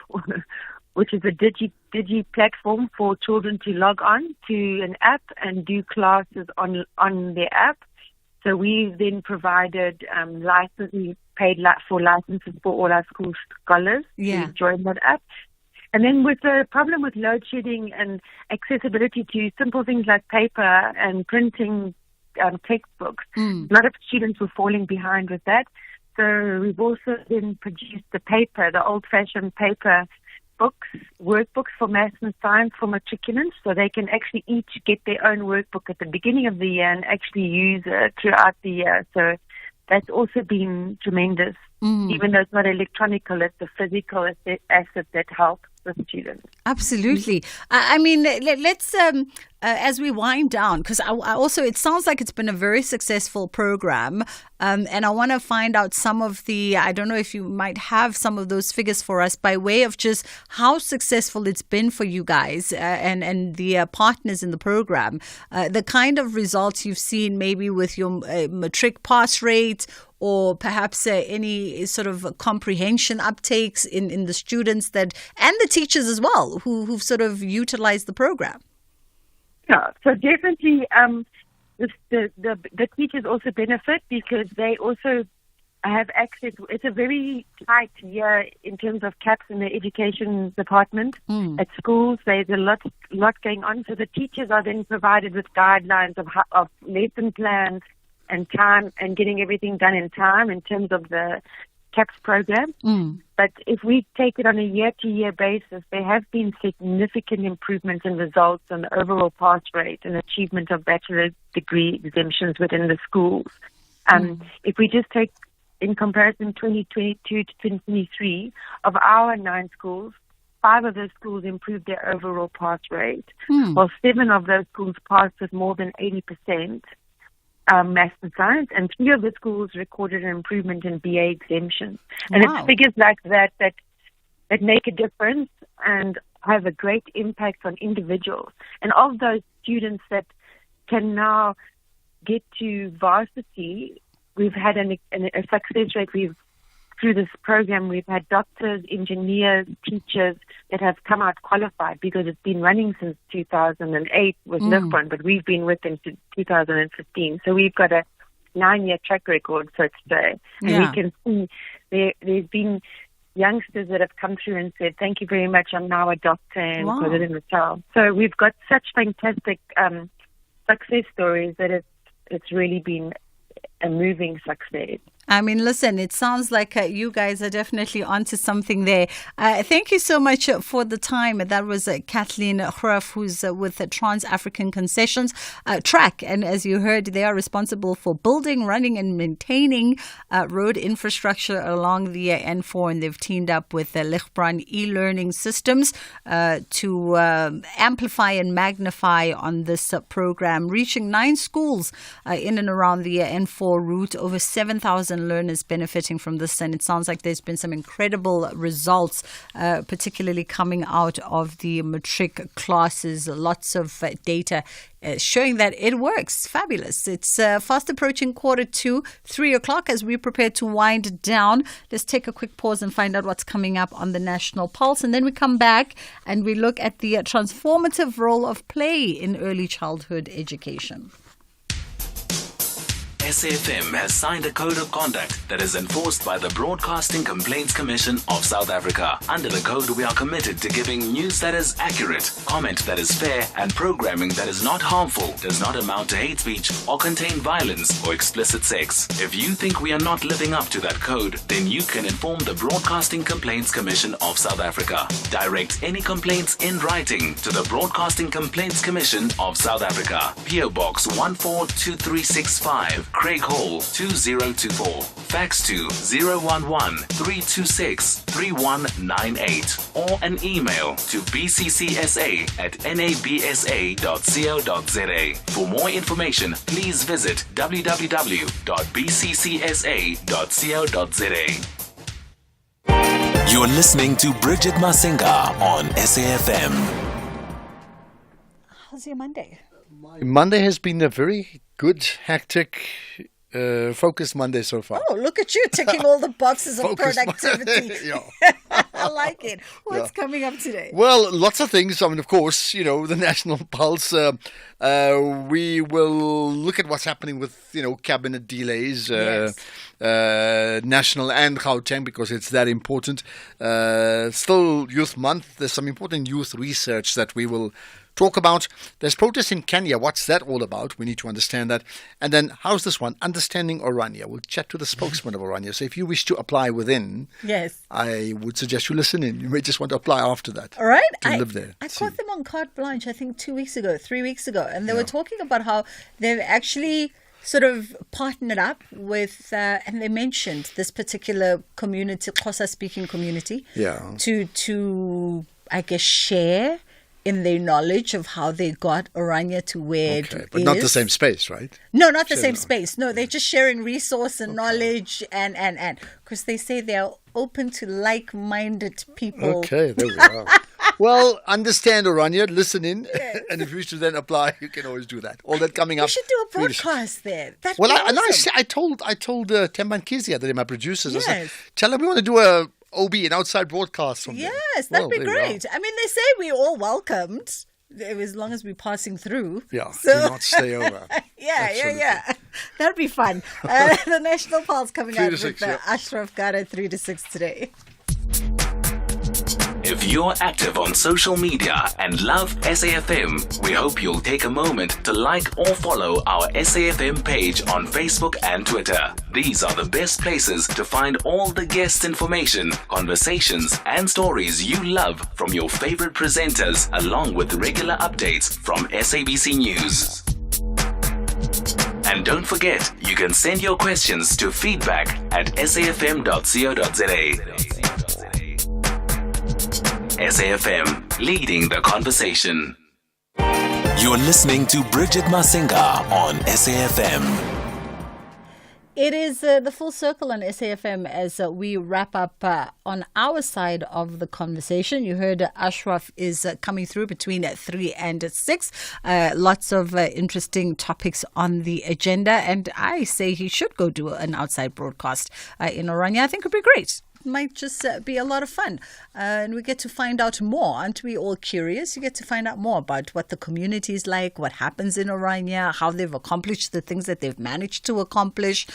which is a digi platform for children to log on to an app and do classes on their app. So we then provided we paid for licenses for all our school scholars to join that app. And then with the problem with load shedding and accessibility to simple things like paper and printing textbooks, a lot of students were falling behind with that. So we've also then produced the old-fashioned paper books, workbooks for maths and science for matriculants, so they can actually each get their own workbook at the beginning of the year and actually use it throughout the year. So that's also been tremendous. Even though it's not electronic, it's a physical asset that helps the students. Absolutely. I mean, let's, as we wind down, because I also, it sounds like it's been a very successful program, and I want to find out some of I don't know if you might have some of those figures for us by way of just how successful it's been for you guys and the partners in the program, the kind of results you've seen maybe with your matric pass rate, or perhaps any sort of comprehension uptakes in the students and the teachers as well who've sort of utilized the program. Yeah, so definitely the teachers also benefit because they also have access. It's a very tight year in terms of caps in the education department at schools. There's a lot going on. So the teachers are then provided with guidelines of lesson plans and time and getting everything done in time in terms of the CAPS program. But if we take it on a year-to-year basis, there have been significant improvements in results on the overall pass rate and achievement of bachelor's degree exemptions within the schools. If we just take, in comparison, 2022 to 2023, of our 9 schools, 5 of those schools improved their overall pass rate, while 7 of those schools passed with more than 80%. Maths and science, and 3 of the schools recorded an improvement in BA exemptions. And it's figures like that make a difference and have a great impact on individuals. And of those students that can now get to varsity, we've had a success rate. Through this program, we've had doctors, engineers, teachers that have come out qualified, because it's been running since 2008 with Liftbron, but we've been with them since 2015. So we've got a 9-year track record, so to say. And we can see there's been youngsters that have come through and said, thank you very much, I'm now a doctor, and put it in the child. So we've got such fantastic success stories that it's really been a moving success. I mean, listen, it sounds like you guys are definitely onto something there. Thank you so much for the time. That was Kathleen Hraf, who's with Trans-African Concessions Track. And as you heard, they are responsible for building, running and maintaining road infrastructure along the N4. And they've teamed up with Lichtbron e-learning systems to amplify and magnify on this program, reaching 9 schools in and around the N4 route, over 7,000 learners benefiting from this, and it sounds like there's been some incredible results, particularly coming out of the matric classes. Lots of data showing that it works. Fabulous. It's fast approaching 2:45, 3 o'clock as we prepare to wind down. Let's take a quick pause and find out what's coming up on the National Pulse, and then we come back and we look at the transformative role of play in early childhood education. SAFM has signed a code of conduct that is enforced by the Broadcasting Complaints Commission of South Africa. Under the code, we are committed to giving news that is accurate, comment that is fair, and programming that is not harmful, does not amount to hate speech, or contain violence or explicit sex. If you think we are not living up to that code, then you can inform the Broadcasting Complaints Commission of South Africa. Direct any complaints in writing to the Broadcasting Complaints Commission of South Africa. PO Box 142365. Craig Hall 2024. Fax to 011-326-3198 or an email to bccsa@nabsa.co.za. For more information, please visit www.bccsa.co.za. You're listening to Bridget Masinga on SAFM. How's your Monday? Monday has been a very good, hectic, focused Monday so far. Oh, look at you ticking all the boxes of productivity. I like it. What's coming up today? Well, lots of things. I mean, of course, the National Pulse. We will look at what's happening with, cabinet delays, national and Gauteng, because it's that important. Still Youth Month. There's some important youth research that we will talk about. There's protests in Kenya. What's that all about? We need to understand that. And then, how's this one? Understanding Orania. We'll chat to the spokesman of Orania. So if you wish to apply within, I would suggest you listen in. You may just want to apply after that. All right. To live there. I caught them on Carte Blanche, I think 3 weeks ago, and they were talking about how they've actually sort of partnered up with, and they mentioned this particular community, Xhosa-speaking community, to I guess, share in their knowledge of how they got Orania to where it is. But not the same space, right? No, not the same space. No, they're just sharing resource and knowledge and because they say they're open to like-minded people. Okay, there we are. Well, understand Orania, listen in, and if you wish to then apply, you can always do that. All that coming up. You should do a broadcast there. That'd be awesome. I told Temban Kizia, that my producers, I said, tell them we want to do a OB, an outside broadcast from Yes, that'd be great. I mean, they say we're all welcomed as long as we're passing through. Yeah, do not stay over. Yeah. That'd be fun. The National Pulse coming out with Ashraf Gara 3 to 6 today. If If you're active on social media and love SAFM, we hope you'll take a moment to like or follow our SAFM page on Facebook and Twitter. These are the best places to find all the guest information, conversations, and stories you love from your favorite presenters, along with regular updates from SABC News. And don't forget, you can send your questions to feedback@safm.co.za. SAFM, leading the conversation. You're listening to Bridget Masinga on SAFM. It is the full circle on SAFM as we wrap up on our side of the conversation. You heard Ashraf is coming through between 3 and 6. Lots of interesting topics on the agenda. And I say he should go do an outside broadcast in Orania. I think it would be great. Might just be a lot of fun. And we get to find out more. Aren't we all curious? You get to find out more about what the community is like, what happens in Orania, how they've accomplished the things that they've managed to accomplish.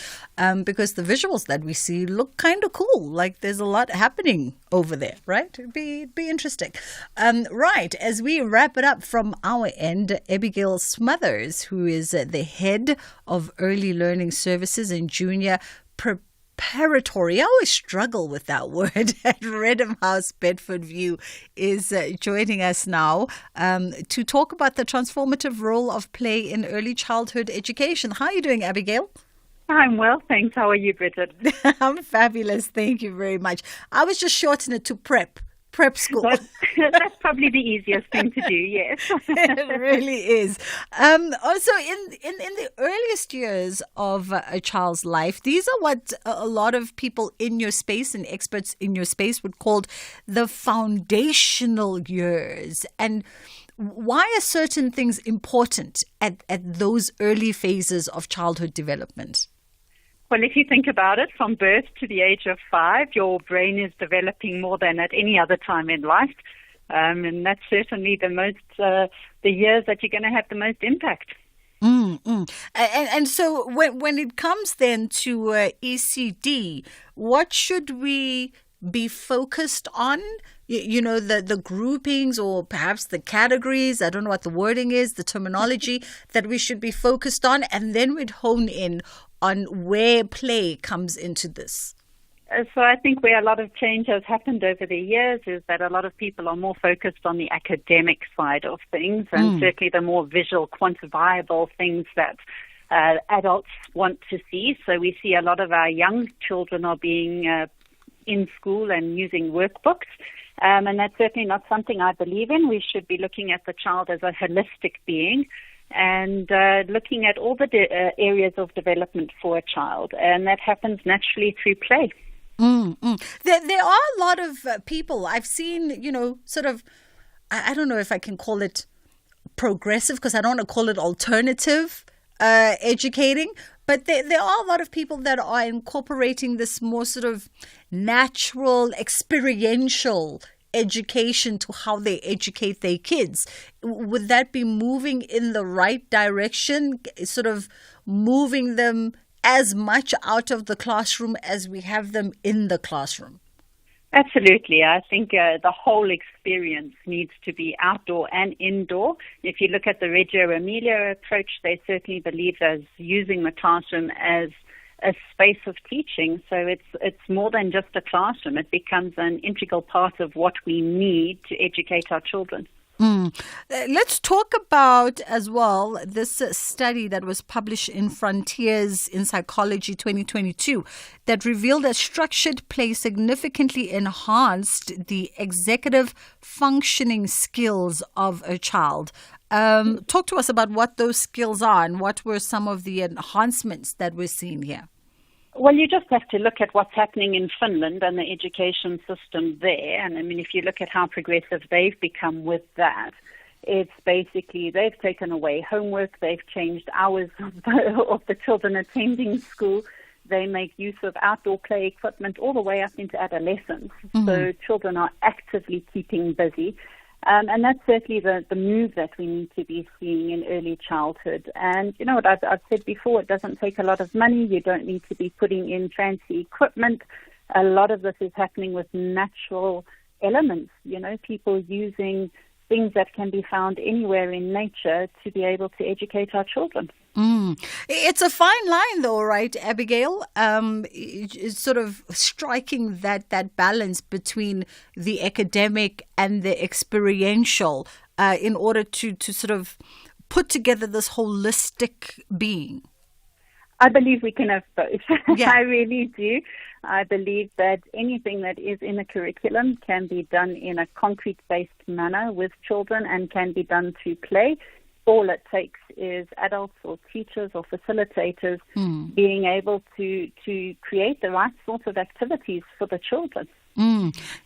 Because the visuals that we see look kind of cool. Like there's a lot happening over there, right? It'd be interesting. Right. As we wrap it up from our end, Abigail Smothers, who is the head of Early Learning Services and Junior Preparatory, I always struggle with that word, at Redham House, Bedford View, is joining us now to talk about the transformative role of play in early childhood education. How are you doing, Abigail? I'm well, thanks. How are you, Bridget? I'm fabulous. Thank you very much. I was just shortening it to prep school. That's probably the easiest thing to do, yes. It really is. Also, in the earliest years of a child's life, these are what a lot of people in your space and experts in your space would call the foundational years. And why are certain things important at those early phases of childhood development? Well, if you think about it, from birth to the age of 5, your brain is developing more than at any other time in life. And that's certainly the years that you're going to have the most impact. And so when it comes then to ECD, what should we be focused on? You know, the groupings or perhaps the categories, I don't know what the wording is, the terminology that we should be focused on, and then we'd hone in on where play comes into this. So I think where a lot of change has happened over the years is that a lot of people are more focused on the academic side of things, and certainly the more visual, quantifiable things that adults want to see. So we see a lot of our young children are being in school and using workbooks. And that's certainly not something I believe in. We should be looking at the child as a holistic being and looking at all the areas of development for a child. And that happens naturally through play. There are a lot of people I've seen, sort of, I don't know if I can call it progressive because I don't want to call it alternative educating. But there are a lot of people that are incorporating this more sort of natural, experiential education to how they educate their kids. Would that be moving in the right direction, sort of moving them as much out of the classroom as we have them in the classroom? Absolutely. I think the whole experience needs to be outdoor and indoor. If you look at the Reggio Emilia approach, they certainly believe as using the classroom as a space of teaching. So it's more than just a classroom. It becomes an integral part of what we need to educate our children. Let's talk about as well this study that was published in Frontiers in Psychology 2022 that revealed that structured play significantly enhanced the executive functioning skills of a child. Talk to us about what those skills are and what were some of the enhancements that we're seeing here. Well, you just have to look at what's happening in Finland and the education system there. And I mean, if you look at how progressive they've become with that, it's basically they've taken away homework, they've changed hours of the children attending school. They make use of outdoor play equipment all the way up into adolescence. So children are actively keeping busy. And that's certainly the move that we need to be seeing in early childhood. And you know what I've said before, it doesn't take a lot of money. You don't need to be putting in fancy equipment. A lot of this is happening with natural elements, people using things that can be found anywhere in nature to be able to educate our children. It's a fine line, though, right, Abigail? It's sort of striking that balance between the academic and the experiential in order to sort of put together this holistic being. I believe we can have both. Yeah. I really do. I believe that anything that is in a curriculum can be done in a concrete-based manner with children and can be done through play. All it takes is adults or teachers or facilitators being able to create the right sorts of activities for the children.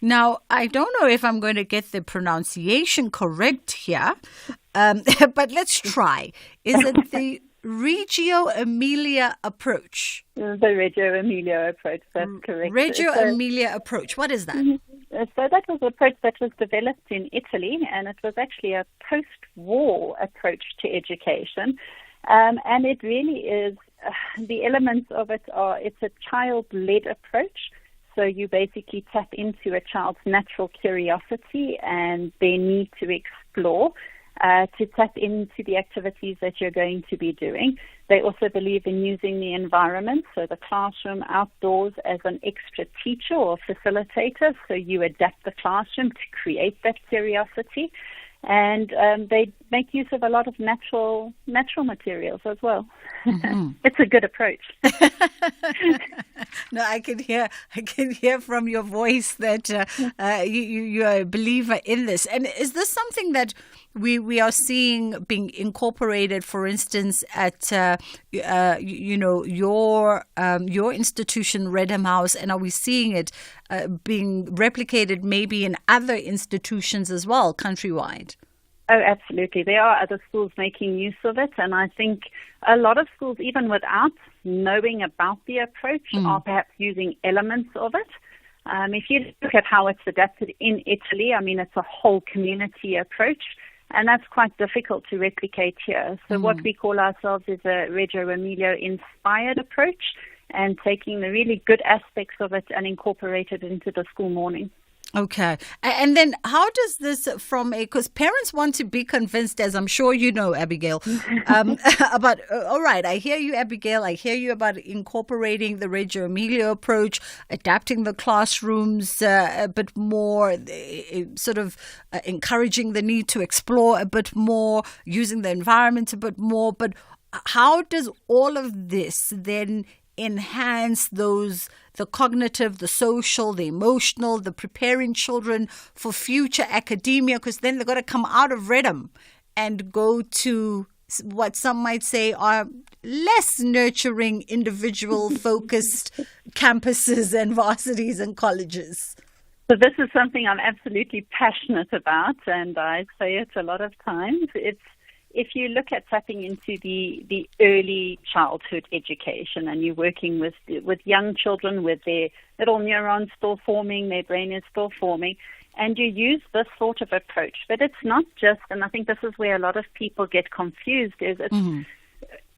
Now, I don't know if I'm going to get the pronunciation correct here, but let's try. Is it the Reggio Emilia approach? The Reggio Emilia approach, that's correct. Reggio Emilia approach, what is that? So that was an approach that was developed in Italy, and it was actually a post-war approach to education. And it really is, the elements of it are, it's a child-led approach. So you basically tap into a child's natural curiosity and their need to explore, to tap into the activities that you're going to be doing. They also believe in using the environment, so the classroom outdoors, as an extra teacher or facilitator. So you adapt the classroom to create that curiosity. And they make use of a lot of natural materials as well. It's a good approach. No, I can hear from your voice that you are a believer in this. And is this something that we are seeing being incorporated, for instance, at your institution, Redham House, and are we seeing it being replicated maybe in other institutions as well, countrywide? Oh, absolutely. There are other schools making use of it, and I think a lot of schools, even without knowing about the approach, are perhaps using elements of it. If you look at how it's adapted in Italy, I mean, it's a whole community approach, and that's quite difficult to replicate here. So what we call ourselves is a Reggio Emilia inspired approach, and taking the really good aspects of it and incorporate it into the school morning. Okay. And then how does this because parents want to be convinced, as I'm sure you know, Abigail, about, all right, I hear you, Abigail, I hear you about incorporating the Reggio Emilia approach, adapting the classrooms a bit more, sort of encouraging the need to explore a bit more, using the environment a bit more. But how does all of this then enhance the cognitive, the social, the emotional, the preparing children for future academia? Because then they've got to come out of Redham and go to what some might say are less nurturing, individual-focused campuses and varsities and colleges. So this is something I'm absolutely passionate about, and I say it a lot of times. If you look at tapping into the early childhood education, and you're working with young children with their little neurons still forming, their brain is still forming, and you use this sort of approach. But it's not just, and I think this is where a lot of people get confused, is it's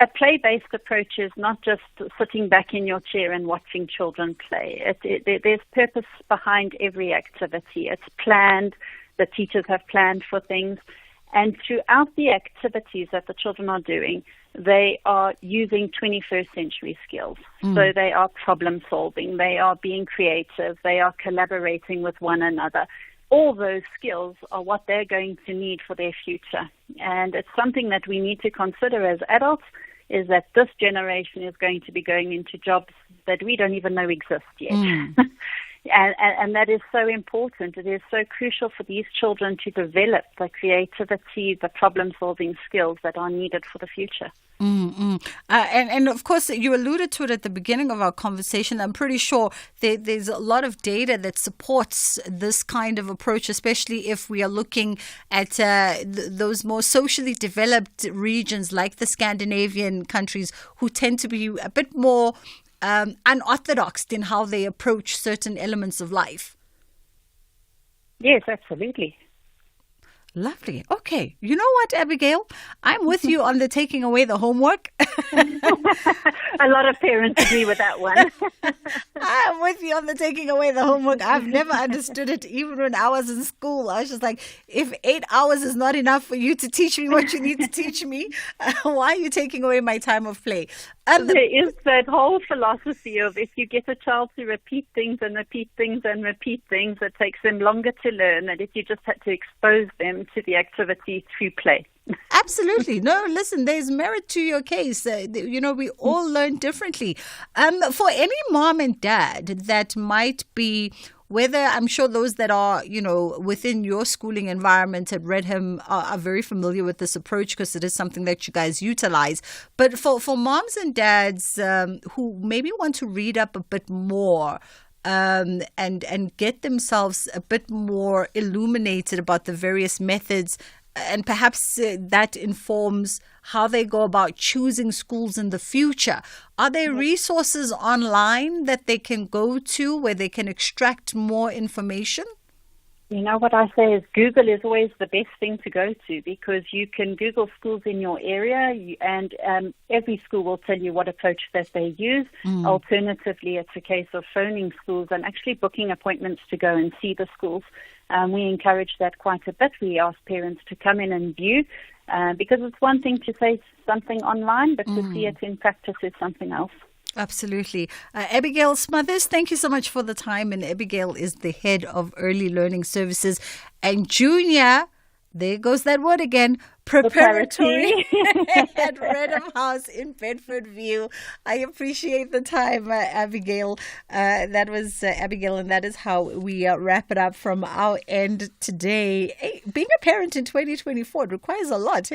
a play-based approach is not just sitting back in your chair and watching children play. There's purpose behind every activity. It's planned. The teachers have planned for things. And throughout the activities that the children are doing, they are using 21st century skills. So they are problem solving, they are being creative, they are collaborating with one another. All those skills are what they're going to need for their future. And it's something that we need to consider as adults, is that this generation is going to be going into jobs that we don't even know exist yet. And that is so important. It is so crucial for these children to develop the creativity, the problem-solving skills that are needed for the future. And of course, you alluded to it at the beginning of our conversation. I'm pretty sure there's a lot of data that supports this kind of approach, especially if we are looking at those more socially developed regions like the Scandinavian countries, who tend to be a bit more unorthodox in how they approach certain elements of life. Yes, absolutely. Lovely. Okay. You know what, Abigail? I'm with you on the taking away the homework. A lot of parents agree with that one. I'm with you on the taking away the homework. I've never understood it, even when I was in school. I was just like, if 8 hours is not enough for you to teach me what you need to teach me, why are you taking away my time of play? There is that whole philosophy of if you get a child to repeat things and repeat things and repeat things, it takes them longer to learn than if you just had to expose them to the activity through play. Absolutely. No, listen, there's merit to your case. We all learn differently. For any mom and dad that might be, whether I'm sure those that are, within your schooling environment at Redham are very familiar with this approach because it is something that you guys utilize. But for moms and dads who maybe want to read up a bit more, and get themselves a bit more illuminated about the various methods, and perhaps that informs how they go about choosing schools in the future. Are there resources online that they can go to where they can extract more information? You know, what I say is Google is always the best thing to go to, because you can Google schools in your area and every school will tell you what approach that they use. Alternatively, it's a case of phoning schools and actually booking appointments to go and see the schools. We encourage that quite a bit. We ask parents to come in and view, because it's one thing to say something online, but to see it in practice is something else. Absolutely. Abigail Smothers, thank you so much for the time. And Abigail is the head of Early Learning Services. And Junior, there goes that word again, preparatory at Redham House in Bedford View. I appreciate the time, Abigail. That was Abigail, and that is how we wrap it up from our end today. Hey, being a parent in 2024, it requires a lot.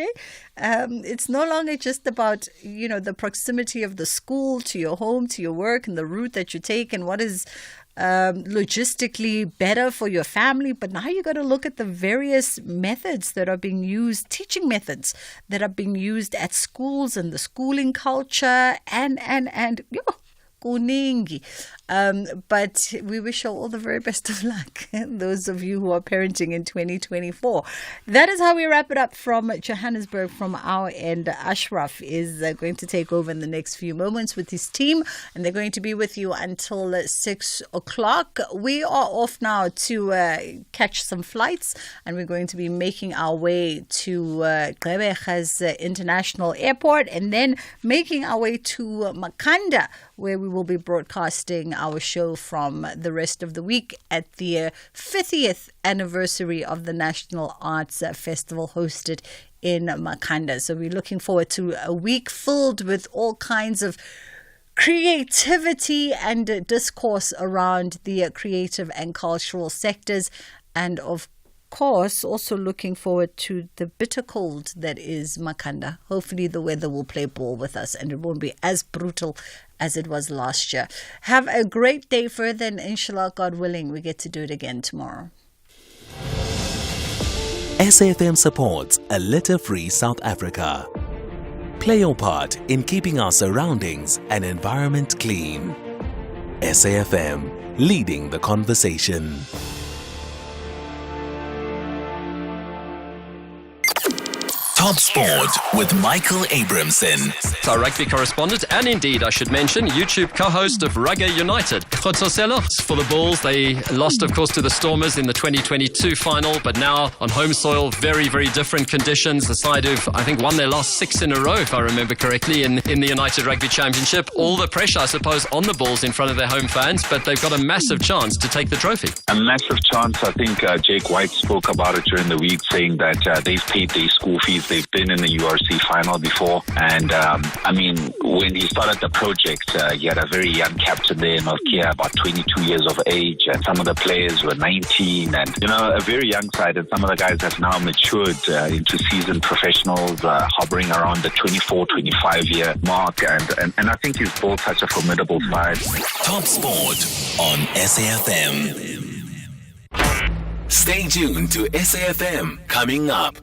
It's no longer just about, the proximity of the school to your home, to your work, and the route that you take, and what is logistically better for your family. But now you got to look at the various methods that are being used, teaching methods that are being used at schools and the schooling culture and kuningi. But we wish you all the very best of luck, those of you who are parenting in 2024. That is how we wrap it up from Johannesburg. From our end, Ashraf is going to take over in the next few moments with his team, and they're going to be with you until 6 o'clock. We are off now to catch some flights, and we're going to be making our way to Gqeberha's International Airport, and then making our way to Makhanda, where we will be broadcasting our show from the rest of the week at the 50th anniversary of the National Arts Festival hosted in Makhanda. So we're looking forward to a week filled with all kinds of creativity and discourse around the creative and cultural sectors, and of course also looking forward to the bitter cold that is Makhanda. Hopefully the weather will play ball with us and it won't be as brutal as it was last year. Have a great day further, and inshallah, God willing, we get to do it again tomorrow. SAFM supports a litter-free South Africa. Play your part in keeping our surroundings and environment clean. SAFM, leading the conversation. Top Sport with Michael Abramson. Our rugby correspondent, and indeed, I should mention, YouTube co-host of Rugby United. Khotsoselo for the Bulls. They lost, of course, to the Stormers in the 2022 final, but now on home soil, very, very different conditions. The side who've, I think, won their last 6 in a row, if I remember correctly, in the United Rugby Championship. All the pressure, I suppose, on the Bulls in front of their home fans, but they've got a massive chance to take the trophy. A massive chance. I think Jake White spoke about it during the week, saying that they've paid their school fees. They've been in the URC final before. And, when he started the project, he had a very young captain there, Malkia, about 22 years of age. And some of the players were 19 and, a very young side. And some of the guys have now matured into seasoned professionals, hovering around the 24, 25-year mark. And I think he's built such a formidable side. Top Sport on SAFM. Stay tuned to SAFM. Coming up,